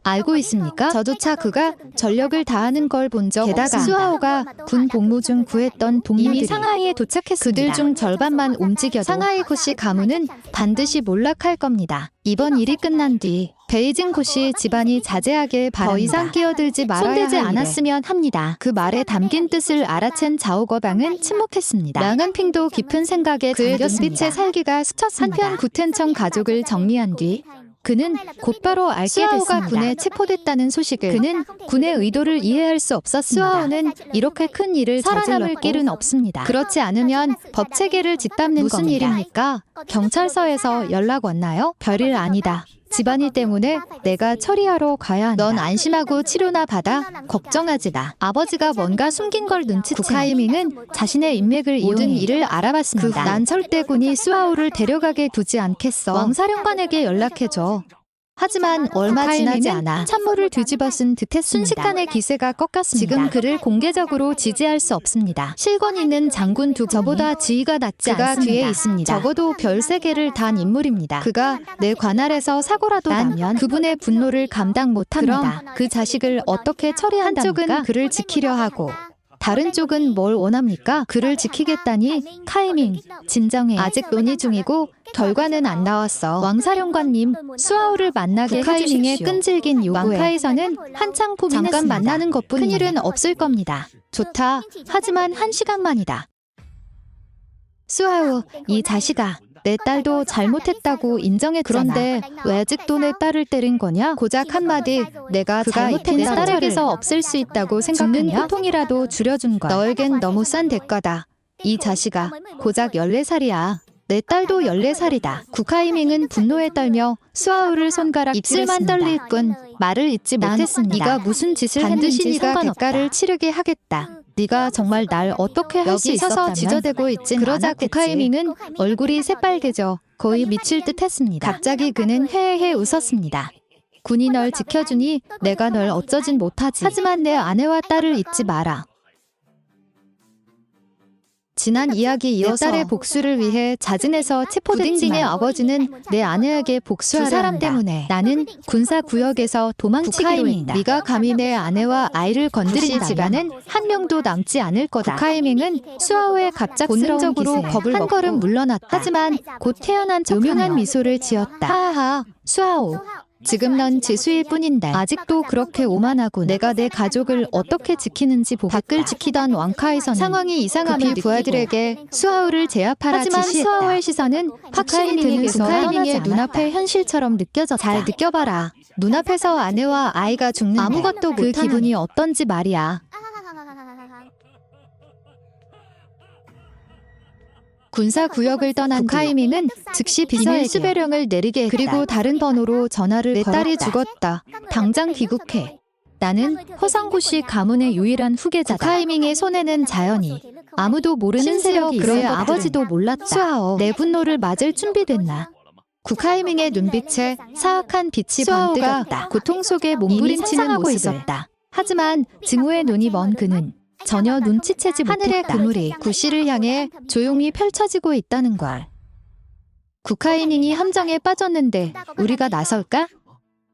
알고 있습니까? 저조차 그가 전력을 다하는 걸 본 적 없습니다. 게다가 수아오가 군 복무 중 구했던 동료들이 이미 상하이에 도착했습니다. 그들 중 절반만 움직여도 상하이 고시 가문은 반드시 몰락할 겁니다. 이번 일이 끝난 뒤 베이징 고시 집안이 자제하게 바랍니다. 더 이상 끼어들지 말아야 손대지 않았으면 합니다. 그 말에 담긴 뜻을 알아챈 자오거방은 침묵했습니다. 량은핑도 깊은 생각에 그의 눈빛에 살기가 스쳤습니다. 한편 구텐청 가족을 정리한 뒤 그는 곧바로 알게 됐습니다. 군에 체포됐다는 소식을. 그는 군의 의도를 이해할 수 없었습니다. 수아오는 이렇게 큰 일을 살아남을 길은 없습니다. 그렇지 않으면 법 체계를 짓밟는 무슨 겁니다. 일입니까? 경찰서에서 연락 왔나요? 별일 아니다. 집안일 때문에 내가 처리하러 가야 한다. 넌 안심하고 치료나 받아. 걱정하지 마. 아버지가 뭔가 숨긴 걸 눈치챈 쿠카이밍은 자신의 인맥을 모든 일을 알아봤습니다. 난 절대 군이 수아오를 데려가게 두지 않겠어. 왕사령관에게 연락해줘. 하지만 얼마 지나지 않아 찬물을 뒤집어 쓴 듯했습니다. 순식간에 기세가 꺾였습니다. 지금 그를 공개적으로 지지할 수 없습니다. 실권 있는 장군 두 저보다 지위가 낮지 않습니다. 그가 뒤에 있습니다. 적어도 별 3개를 단 인물입니다. 그가 내 관할에서 사고라도 나면 그분의 분노를 감당 못합니다. 그럼 그 자식을 어떻게 처리한답니까? 한쪽은 그를 지키려 하고 다른 쪽은 뭘 원합니까? 그를 지키겠다니 카이밍, 진정해. 아직 논의 중이고 결과는 안 나왔어. 왕사령관님, 수아오를 만나게 해주십시오. 끈질긴 요구에 왕카이서는 한창 고민했습니다. 잠깐 만나는 것뿐이니 큰일은 없을 겁니다. 좋다. 하지만 1시간만이다. 수아오, 이 자식아. 내 딸도 잘못했다고 인정했잖아. 그런데 왜 아직도 내 딸을 때린 거냐? 고작 한마디 내가 잘못했는 내 딸에게서 없앨 수 있다고 생각하냐? 죽는 고통이라도 줄여준 거야. 너에겐 너무 싼 대가다. 이 자식아, 고작 14살이야. 내 딸도 14살이다. 구카이밍은 분노에 떨며 수아오를 손가락 입술만 떨릴 뿐 말을 잇지 못했습니다. 네가 무슨 짓을 반드시 했는지 네가 대가를 치르게 하겠다. 네가 정말 날 어떻게 할 수 있었다면 서서 지저대고 있진 그러자 않았겠지. 구카이밍은 얼굴이 새빨개져 거의 미칠 듯 했습니다. 갑자기 그는 헤헤헤 웃었습니다. 군이 널 지켜주니 내가 널 어쩌진 못하지. 하지만 내 아내와 딸을 잊지 마라. 지난 이야기 이어서 내 딸의 복수를 위해 자진해서 체포됐지만 아버지는 내 아내에게 복수하라 두 사람 때문에 나는 군사구역에서 도망치기로 했다. 네가 감히 내 아내와 아이를 건드린 집안은 한 명도 남지 않을 거다. 구카이밍은 수아오의 갑작스러운 기세에 한 걸음 물러났다. 하지만 곧 태어난 척하며 미소를 지었다. 하하하, 수아오. 지금 넌 지수일 뿐인데 아직도 그렇게 오만하군. 내가 내 가족을 어떻게 지키는지 보겠다. 밖을 지키던 왕카이서는 상황이 이상함을 부하들에게 수아오를 제압하라 하지만 지시했다. 수아오의 시선은 확신이 드는 구카이밍의 눈앞의 현실처럼 느껴졌다. 잘 느껴봐라. 눈앞에서 아내와 아이가 죽는데 아무것도 그 기분이 어떤지 말이야. 군사구역을 떠난 구카이밍은 즉시 비밀 수배령을 내리게 했다. 그리고 다른 번호로 전화를 내 딸이 죽었다. 당장 귀국해. 나는 허상구씨 가문의 유일한 후계자다. 구카이밍의 손에는 자연히 아무도 모르는 세력이 있어 아버지도 몰랐다. 수아오, 내 분노를 맞을 준비됐나? 구카이밍의 눈빛에 사악한 빛이 번뜩였다. 고통 속에 몸부림치는 모습을 있었다. 하지만 증오의 눈이 먼 그는 전혀 눈치채지 못했다. 하늘의 그물이 구씨를 향해 조용히 펼쳐지고 있다는 걸. 구카이밍이 함정에 빠졌는데 우리가 나설까?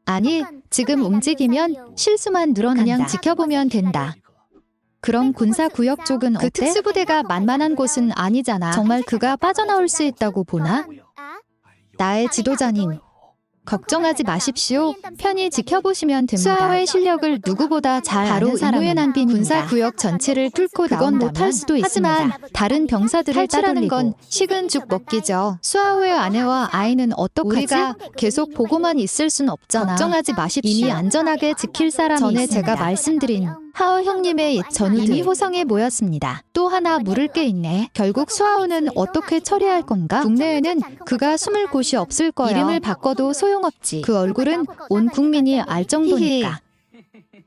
아니, 지금 움직이면 실수만 늘어난다. 그냥 지켜보면 된다. 그럼 군사구역 쪽은 어때? 그 특수부대가 만만한 곳은 아니잖아. 정말 그가 빠져나올 수 있다고 보나? 나의 지도자님. 걱정하지 마십시오. 편히 지켜보시면 됩니다. 수아오의 실력을 누구보다 잘 아는 사람은 군사구역 전체를 뚫고 그건 못할 수도 있습니다. 하지만 다른 병사들을 탈출하는 건 식은 죽 먹기죠. 수아오의 아내와 아이는 어떡하지? 우리가 계속 보고만 있을 순 없잖아. 걱정하지 마십시오. 이미 안전하게 지킬 사람이 전에 있습니다. 제가 말씀드린 하오 형님의 옛 전우들 이미 호성에 모였습니다. 또 하나 물을 게 있네. 결국 수아오는 어떻게 처리할 건가? 국내에는 그가 숨을 곳이 없을 거야. 이름을 바꿔도 소용없지. 그 얼굴은 온 국민이 알 정도니까.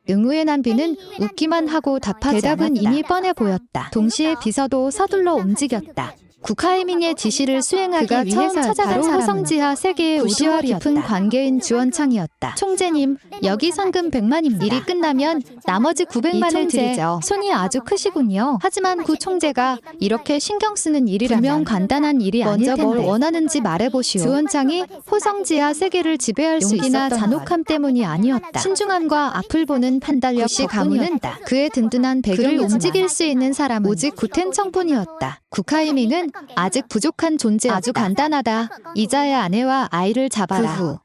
응우의 남비는 웃기만 하고 답하지 대답은 않았다. 이미 뻔해 보였다. 동시에 비서도 서둘러 움직였다. 국하이밍의 지시를 수행하기 위해서 찾아간 사람은 호성지하 세계의 우시와 깊은 관계인 주원창이었다. 총재님, 여기 상금 100만입니다. 일이 끝나면 나머지 900만을 드리죠. 손이 아주 크시군요. 하지만 구 총재가 이렇게 신경 쓰는 일이라면 분명 간단한 일이 아닐 텐데 먼저 뭘 원하는지 말해보시오. 주원창이 호성지하 세계를 지배할 수 있었던 잔혹함 때문이 아니었다. 신중함과 앞을 보는 판단력 덕분이었다. 그의 든든한 배경을 움직일 수 있는 사람은 오직 구텐청뿐이었다. 국하이밍은 아직 부족한 존재였다. 아주 간단하다. 이자의 아내와 아이를 잡아라. 그 후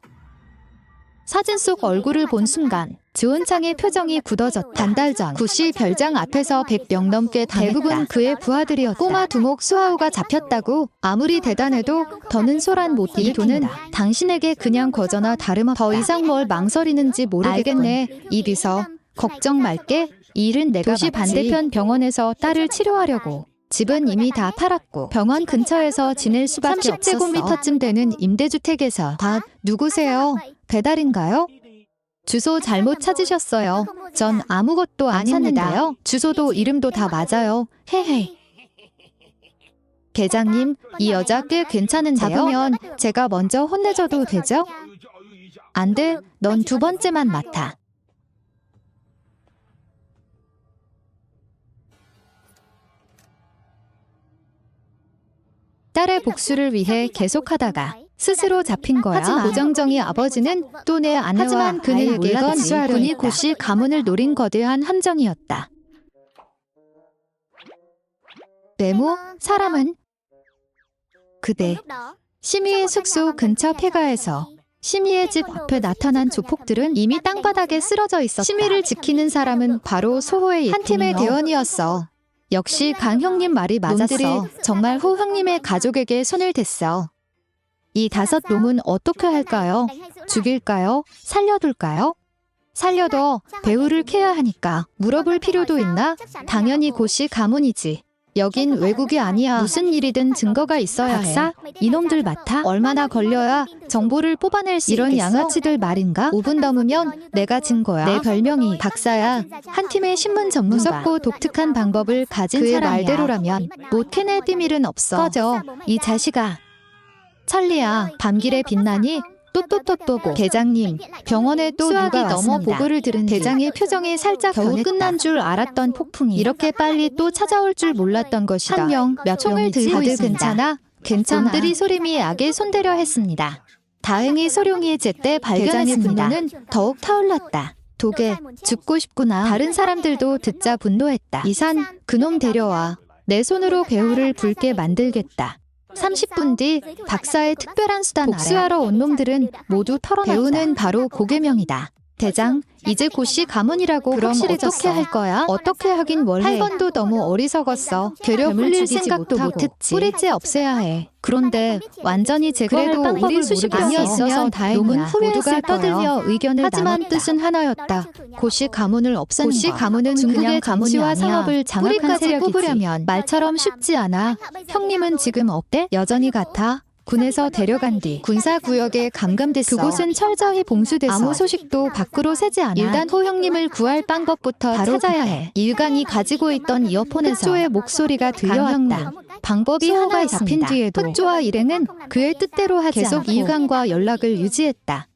사진 속 얼굴을 본 순간 주원창의 표정이 굳어졌다. 한 달 전 구씨 별장 앞에서 100명 넘게 당했다. 대부분 그의 부하들이었다. 꼬마 두목 수하오가 잡혔다고? 아무리 대단해도 더는 소란 못 일으킨다. 이 돈은 당신에게 그냥 거저나 다름없다. 더 이상 뭘 망설이는지 모르겠네. 이 비서, 걱정 말게. 이 일은 내가 도시 반대편 병원에서 딸을 치료하려고. 집은 이미 다 팔았고 병원 근처에서 지낼 수밖에 없었어. 30제곱미터쯤 되는 임대주택에서. 누구세요? 배달인가요? 주소 잘못 찾으셨어요. 전 아무것도 안 샀는데요. 주소도 이름도 다 맞아요. 헤헤. 계장님, 이 여자 꽤 괜찮은데요? 잡으면 제가 먼저 혼내줘도 되죠? 안 돼, 넌 두 번째만 맡아. 딸의 복수를 위해 계속하다가 스스로 잡힌 거야. 하지만 고정정의 아버지는 또 내 아내와 그에게 건 군이 고씨 가문을 노린 거대한 함정이었다. 네모, 사람은 그대. 심희의 숙소 근처 폐가에서 심희의 집 앞에 나타난 조폭들은 이미 땅바닥에 쓰러져 있었다. 심희를 지키는 사람은 바로 소호의 한 팀의 대원이었어. 역시 강 형님 말이 맞았어. 놈들이 정말 호 형님의 가족에게 손을 댔어. 이 5 놈은 어떻게 할까요? 죽일까요? 살려둘까요? 살려둬. 배우를 캐야 하니까. 물어볼 필요도 있나? 당연히 고씨 가문이지. 여긴 외국이 아니야. 무슨 일이든 증거가 있어야 박사? 이놈들 맡아? 얼마나 걸려야 정보를 뽑아낼 수 있겠어? 이런 양아치들 말인가? 5분 넘으면 내가 증거야. 내 별명이 박사야. 한 팀의 신문 전문가. 무섭고 독특한 방법을 가진 그의 사람이야. 말대로라면 못 캐낼 비밀은 없어. 꺼져. 이 자식아. 찰리야, 밤길에 빛나니? 또또또또보. 대장님, 병원에 또 누가 넘어 보고를 들은 대장의 표정이 살짝 겨우 끝난 줄 알았던 폭풍이 이렇게 빨리 또 찾아올 줄 몰랐던 것이다. 한 명, 몇 총을 들고 있습니다. 괜찮아? 괜찮아. 놈들이 소림이 악에 손대려 했습니다. 다행히 소룡이의 제때 발견했습니다. 분노는 더욱 타올랐다. 도개, 죽고 싶구나. 다른 사람들도 듣자 분노했다. 이산, 그놈 데려와. 내 손으로 배우를 붉게 만들겠다. 30분 뒤 박사의 특별한 수단 복수하러 온 놈들은 모두 털어놨다. 배우는 바로 고계명이다. 대장, 이제 고씨 가문이라고 그럼 어떻게 할 거야? 어떻게 하긴 뭘 해. 8번도 너무 어리석었어. 괴력 불릴 생각도 못했지. 뿌리째 없애야 해. 그런데 완전히 제거할 방법을 우리 있어서 다행이야. 놈은 후회했을 떠들며 의견을 하지만 나눴다. 뜻은 하나였다. 고씨 가문을 없애는 고씨 가문은 그냥 가문이와 상업을 장악한 세력이지. 뽑으려면 말처럼 쉽지 않아. 형님은 지금 어때? 여전히 같아. 군에서 데려간 뒤 군사구역에 감감됐어. 그곳은 철저히 봉수돼서 아무 소식도 밖으로 새지 않아. 일단 호 형님을 구할 방법부터 찾아야 해. 일강이 가지고 있던 이어폰에서 흑조의 목소리가 들려왔다. 방법이 하나 잡힌 뒤에도 흑조와 일행은 그의 뜻대로 하지 계속 일강과 연락을 유지했다.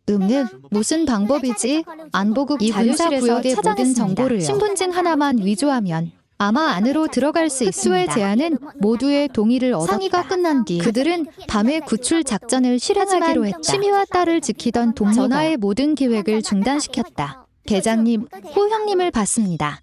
무슨 방법이지? 안보국 이 군사구역의 모든 정보를 신분증 하나만 위조하면 아마 안으로 들어갈 수 있습니다. 흑조의 제안은 모두의 동의를 얻었다. 상의가 끝난 뒤 그들은 밤에 구출 작전을 실행하기로 했다. 심희와 딸을 지키던 동료가 전하의 모든 계획을 중단시켰다. 대장님, 호 형님을 봤습니다.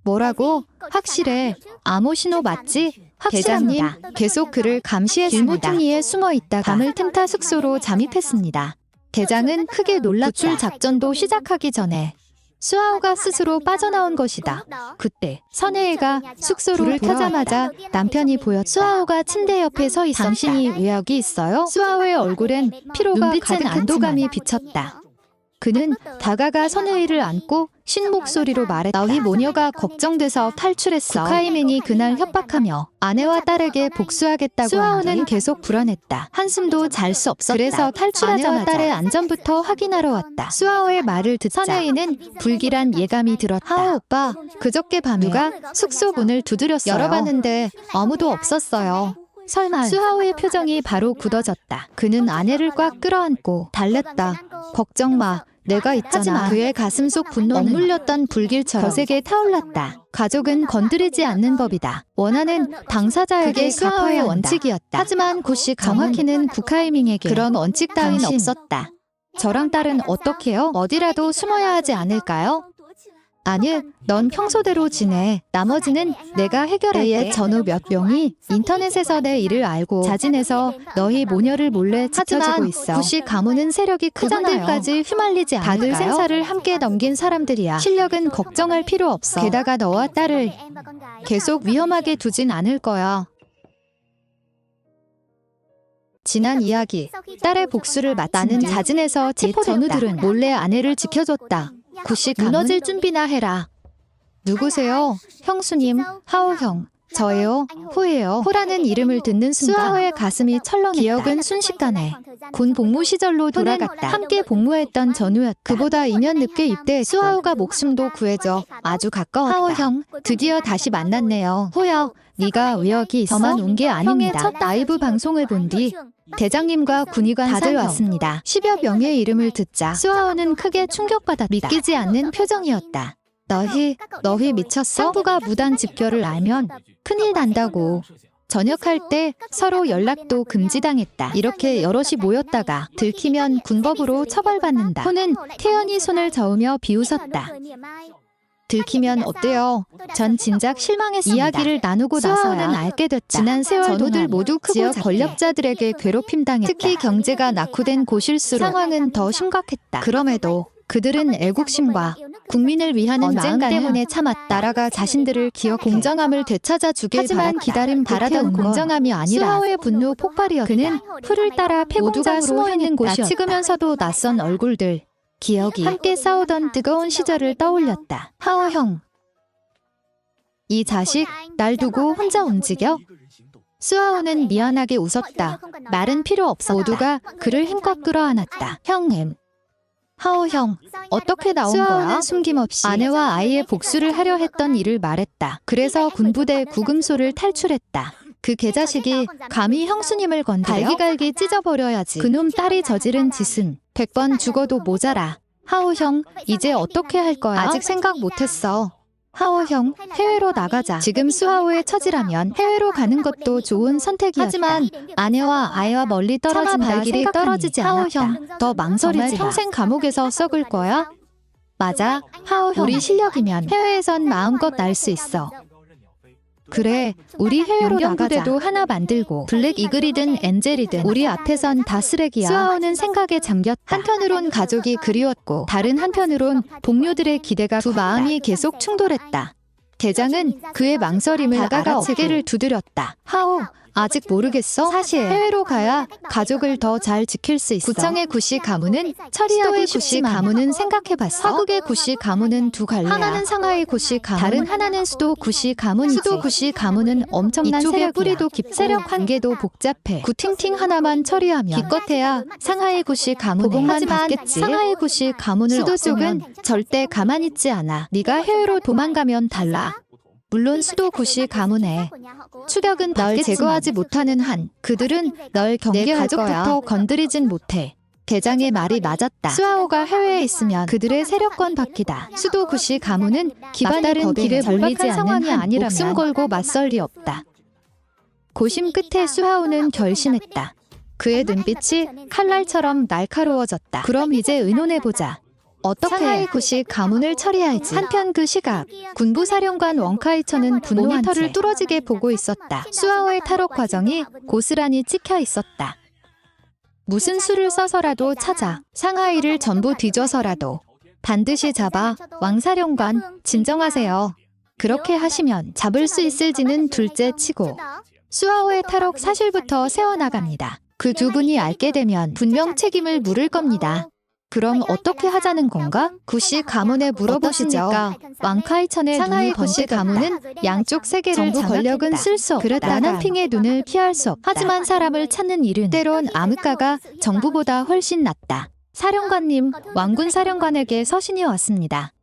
뭐라고? 확실해. 암호 신호 맞지? 대장님, 계속 그를 감시했습니다. 길모퉁이에 숨어 있다가 밤을 틈타 숙소로 잠입했습니다. 대장은 크게 놀랐다. 구출 작전도 시작하기 전에 수아오가 스스로 빠져나온 것이다. 그때 선혜애가 숙소로 불을 켜자마자 남편이 보였다. 수아오가 침대 옆에 서 있었다. 당신이 외역이 있어요? 수아오의 얼굴엔 피로가 가득한 안도감이 비쳤다. 그는 다가가 선혜애를 안고 신 목소리로 말했다. 너희 모녀가 걱정돼서 탈출했어. 구카이민이 그날 협박하며 아내와 딸에게 복수하겠다고 수아오는 계속 불안했다. 한숨도 잘 수 없었다. 그래서 탈출하자마자 아내와 딸의 안전부터 확인하러 왔다. 수아오의 말을 듣자 선혜인은 불길한 예감이 들었다. 하오 오빠, 그저께 밤에 누가 숙소 문을 두드렸어요. 열어봤는데 아무도 없었어요. 설마. 수하오의 표정이 바로 굳어졌다. 그는 아내를 꽉 끌어안고 달랬다. 걱정 마. 내가 있잖아. 하지만 그의 가슴 속 분노는 억눌렸던 불길처럼 거세게 타올랐다. 가족은 건드리지 않는 법이다. 원하는 당사자에게 그게 수하오의 원칙이었다. 하지만 고씨 정확히는 구카이밍에게 그런 원칙 따윈 없었다. 저랑 딸은 어떻게요? 어디라도 숨어야 하지 않을까요? 아니, 넌 평소대로 지내. 나머지는 내가 해결할게. 옛 전우 몇 명이 인터넷에서 내 일을 알고 자진해서 너희 모녀를 몰래 지켜주고 있어. 구씨 가문은 세력이 크잖아요. 그분들까지 휘말리지 않을까요? 다들 생사를 함께 넘긴 사람들이야. 실력은 걱정할 필요 없어. 게다가 너와 딸을 계속 위험하게 두진 않을 거야. 지난 이야기. 딸의 복수를 마친 나는 자진해서 체포됐다. 전우들은 몰래 아내를 지켜줬다. 구씨 무너질 준비나 해라. 누구세요? 형수님, 하오형. 저예요. 호예요. 호라는 이름을 듣는 순간 수아오의 가슴이 철렁했다. 기억은 순식간에 군 복무 시절로 돌아갔다. 함께 복무했던 전우였다. 그보다 2년 늦게 입대 수아오가 목숨도 구해져 아주 가까웠다. 하오형, 드디어 다시 만났네요. 호야, 네가 의욕이 있어? 저만 온 게 아닙니다. 형의 첫 라이브 방송을 본 뒤 대장님과 군의관 다들 왔습니다. 10여 명의 이름을 듣자 수아오는 크게 충격받았다. 믿기지 않는 표정이었다. 너희 미쳤어? 상부가 무단 집결을 알면 큰일 난다고. 전역할 때 서로 연락도 금지당했다. 이렇게 여럿이 모였다가 들키면 군법으로 처벌받는다. 호는 태연이 손을 저으며 비웃었다. 들키면 어때요? 전 진작 실망했습니다. 이야기를 나누고 나서는 알게 됐다. 지난 세월 전우들 모두 크고 작게 권력자들에게 괴롭힘당했다. 특히 경제가 낙후된 곳일수록 상황은 더 심각했다. 그럼에도 그들은 애국심과 국민을 위하는 마음 때문에 참았다. 나라가 자신들을 기억 공정함을 되찾아주길 하지만 기다림 바라던 공정함이 아니라 수아오의 분노 폭발이었다. 그는 풀을 따라 폐공장으로 숨어있는 곳이었다. 찍으면서도 낯선 얼굴들. 기억이 함께 싸우던 뜨거운 시절을 떠올렸다. 하오형, 이 자식 날 두고 혼자 움직여? 수아오는 미안하게 웃었다. 말은 필요 없었다. 모두가 그를 힘껏 끌어안았다. 형엠. 하오형, 어떻게 나온 거야? 수아오는 숨김없이 아내와 아이의 복수를 하려 했던 일을 말했다. 그래서 군부대 구금소를 탈출했다. 그 개자식이 감히 형수님을 건드려? 갈기갈기 찢어버려야지. 그놈 딸이 저지른 짓은 100번 죽어도 모자라. 하오형, 이제 어떻게 할 거야? 아직 생각 못했어. 하오형, 해외로 나가자. 지금 수아오의 처지라면 해외로 가는 것도 좋은 선택이었다. 하지만 아내와 아이와 멀리 떨어진다 길이 떨어지지 않았다. 하오형, 더 망설이지 마. 평생 감옥에서 썩을 거야? 맞아, 하오형. 우리 실력이면 해외에선 마음껏 날 수 있어. 그래, 우리 해외로 나가자. 부대도 하나 만들고 블랙 이글이든 엔젤이든 우리 앞에선 다 쓰레기야. 수아오는 생각에 잠겼다. 한편으론 가족이 그리웠고 다른 한편으론 동료들의 기대가 두 마음이 계속 충돌했다. 대장은 그의 망설임을 다가가 어깨를 두드렸다. 하오, 아직 모르겠어? 사실 해외로 가야 가족을 더 잘 지킬 수 있어. 구청의 구씨 가문은 처리하기 구씨 가문은 생각해봤어? 화국의 구씨 가문은 두 갈래야. 하나는 상하이 구씨 가문, 다른 하나는 수도 구씨 가문이지. 수도 구씨 가문은 엄청난 세력이야. 뿌리도 깊고 세력 관계도 복잡해. 구팅팅 하나만 처리하면 기껏해야 상하이 구씨 가문에 보복만 받겠지. 상하이 구씨 가문을 수도 쪽은 절대 가만히 있지 않아. 네가 해외로 도망가면 달라. 물론 수도 구씨 가문에 추격은 널 제거하지 못하는 한 그들은 널 경계할 가족부터 건드리진 못해. 대장의 말이 맞았다. 수아오가 해외에 있으면 그들의 세력권 밖이다. 수도 구씨 가문은 기반다른 길에 몰리지 않는 한 목숨 걸고 맞설 리 없다. 고심 끝에 수아오는 결심했다. 그의 눈빛이 칼날처럼 날카로워졌다. 그럼 이제 의논해보자. 어떻게 상하이 구씨 가문을 처리할지. 한편 그 시각 군부사령관 원카이처는 모니터를 뚫어지게 보고 있었다. 수아오의 탈옥 과정이 고스란히 찍혀 있었다. 무슨 수를 써서라도 찾아 상하이를 전부 뒤져서라도 반드시 잡아. 왕사령관, 진정하세요. 그렇게 하시면 잡을 수 있을지는 둘째 치고 수아오의 탈옥 사실부터 세워나갑니다. 그 두 분이 알게 되면 분명 책임을 물을 겁니다. 그럼 어떻게 하자는 건가? 구씨 가문에 물어보시죠. 왕카이천의 상하이 구씨 가문은 양쪽 세계를 정부 권력은 쓸 수 없다. 나난핑의 눈을 피할 수 없다. 하지만 사람을 찾는 일은 때론 암흑가가 정부보다 훨씬 낫다. 사령관님, 왕군 사령관에게 서신이 왔습니다.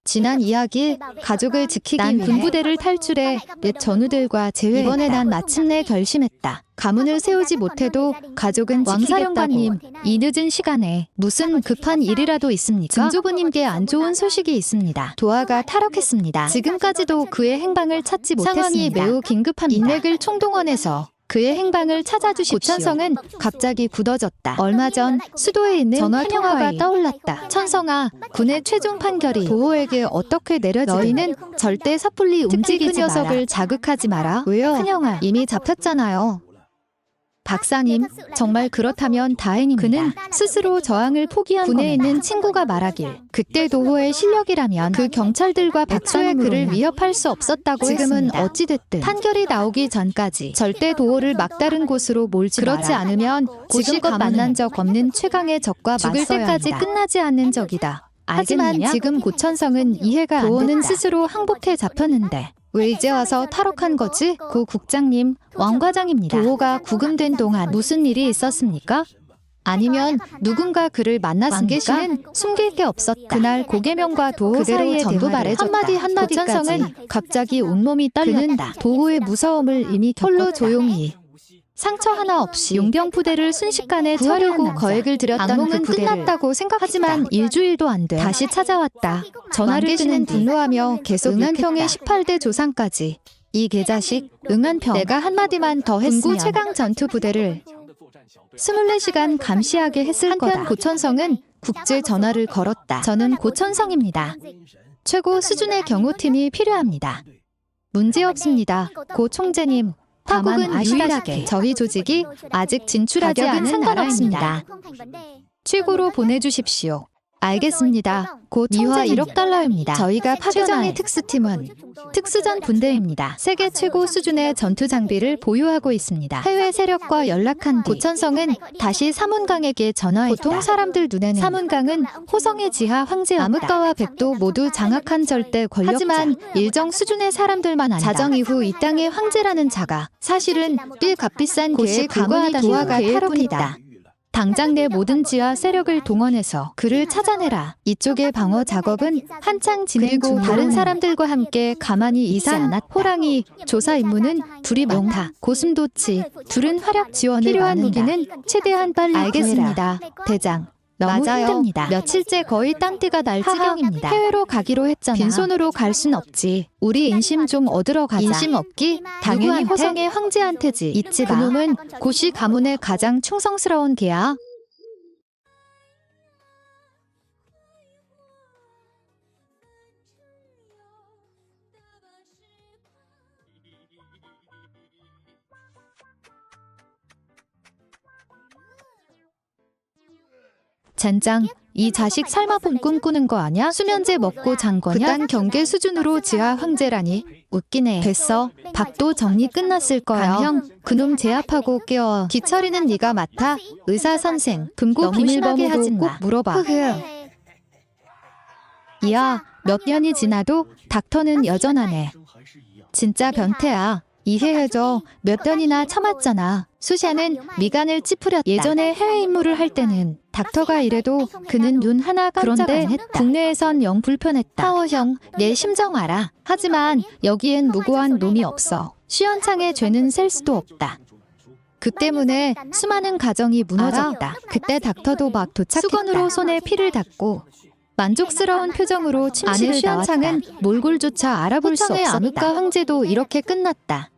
지난 이야기, 가족을 지키기 위해 군부대를 탈출해 옛 전우들과 재회했다. 이번에 난 마침내 결심했다. 가문을 세우지 못해도 가족은 왕사령관님, 이 늦은 시간에 무슨 급한 일이라도 있습니까? 증조부님께 안 좋은 소식이 있습니다. 도하가 탈옥했습니다. 지금까지도 그의 행방을 찾지 못했습니다. 상황이 매우 긴급합니다. 인맥을 총동원해서 그의 행방을 찾아주십시오. 고천성은 갑자기 굳어졌다. 얼마 전 수도에 있는 전화 통화가 떠올랐다. 천성아, 군의 최종 판결이 도호에게 어떻게 내려지든 너희는 절대 섣불리 움직이지 마라. 녀석을 자극하지 마라. 왜요? 큰형아, 이미 잡혔잖아요. 박사님, 정말 그렇다면 다행입니다. 그는 스스로 저항을 포기한 군에 있는 친구가 말하길 그때 도호의 실력이라면 그 경찰들과 박초의 그를 위협할 수 없었다고 지금은 했습니다. 어찌됐든 판결이 나오기 전까지 절대 도호를 막다른 곳으로 몰지 마라. 그렇지 않으면 지금껏 만난 적 없는 최강의 적과 죽을 때까지 끝나지 않는 적이다. 하지만 지금 고천성은 이해가 안 된다. 도호는 스스로 항복해 잡혔는데 왜 이제 와서 탈옥한 거지? 고 국장님, 왕 과장입니다. 도호가 구금된 동안 무슨 일이 있었습니까? 아니면 누군가 그를 만났습니까? 숨길 게 없었다. 그날 고계명과 도호 사이에 전부 말해줬다. 한마디까지 고천성은 갑자기 온몸이 떨렸다. 도호의 무서움을 이미 홀로 조용히 상처 하나 없이 용병 부대를 순식간에 구하려고 거액을 들였던 악몽은 그 끝났다고 생각하지만 일주일도 안 돼 다시 찾아왔다. 전화를 끊은 분노하며 계속 응한평의 18대 조상까지 이 개자식 응한평 내가 한마디만 더 했으면 군구 최강 전투 부대를 24시간 감시하게 했을 거다. 한편 고천성은 국제 전화를 걸었다. 저는 고천성입니다. 최고 수준의 경호팀이 필요합니다. 문제없습니다. 고 총재님. 다만 아시다시피 저희 조직이 아직 진출하지 않은 나라입니다. 최고로 보내주십시오. 알겠습니다. 곧 미화 1억 달러입니다. 저희가 파견할 특수팀은 특수전 분대입니다. 세계 최고 수준의 전투 장비를 보유하고 있습니다. 해외 세력과 연락한 뒤 고천성은 다시 사문강에게 전화했다. 보통 사람들 눈에는 사문강은 호성의 지하 황제였다. 암흑가와 백도 모두 장악한 절대 권력자. 하지만 일정 수준의 사람들만 안다. 자정 이후 이 땅의 황제라는 자가 사실은 꽤 값비싼 곳이 불과하다는 도하가 탈옥했다. 당장 내 모든 지하 세력을 동원해서 그를 찾아내라. 이쪽의 방어 작업은 한창 진행 중 다른 사람들과 함께 가만히 있지 않았다. 호랑이, 조사 임무는 둘이 많다. 고슴도치, 둘은 활약 지원을 필요한 무기는 최대한 빨리 알겠습니다. 대장. 너무 맞아요. 힘듭니다. 며칠째 거의 땀띠가 날 지경입니다. 해외로 가기로 했잖아. 빈손으로 갈 순 없지. 우리 인심 좀 얻으러 가자. 인심 얻기? 당연히 호성의 황제한테지. 잊지 마. 그놈은 고씨 가문의 가장 충성스러운 개야. 젠장, 이 자식 설마 본 꿈꾸는 거 아냐? 수면제 먹고 잔 거냐? 그딴 경계 수준으로 지하 황제라니. 웃기네. 됐어. 밥도 정리 끝났을 거야. 강형, 그놈 제압하고 깨워. 기철이는 네가 맡아. 의사 선생, 금고 비밀번호도 꼭 물어봐. 이야, 몇 년이 지나도 닥터는 여전하네. 진짜 변태야. 이해해줘. 몇 년이나 참았잖아. 수샤는 미간을 찌푸렸다. 예전에 해외 임무를 할 때는 닥터가 이래도 그는 눈 하나 깜짝 안 했다. 국내에선 영 불편했다. 파워형, 내 심정 알아. 하지만 여기엔 무고한 놈이 없어. 시원창에 죄는 셀 수도 없다. 그 때문에 수많은 가정이 무너졌다. 그때 닥터도 막 도착했다. 수건으로 손에 피를 닦고 만족스러운 표정으로 침실을 나왔다. 시원창은 몰골조차 알아볼 수 없었다. 암흑가 황제도 이렇게 끝났다.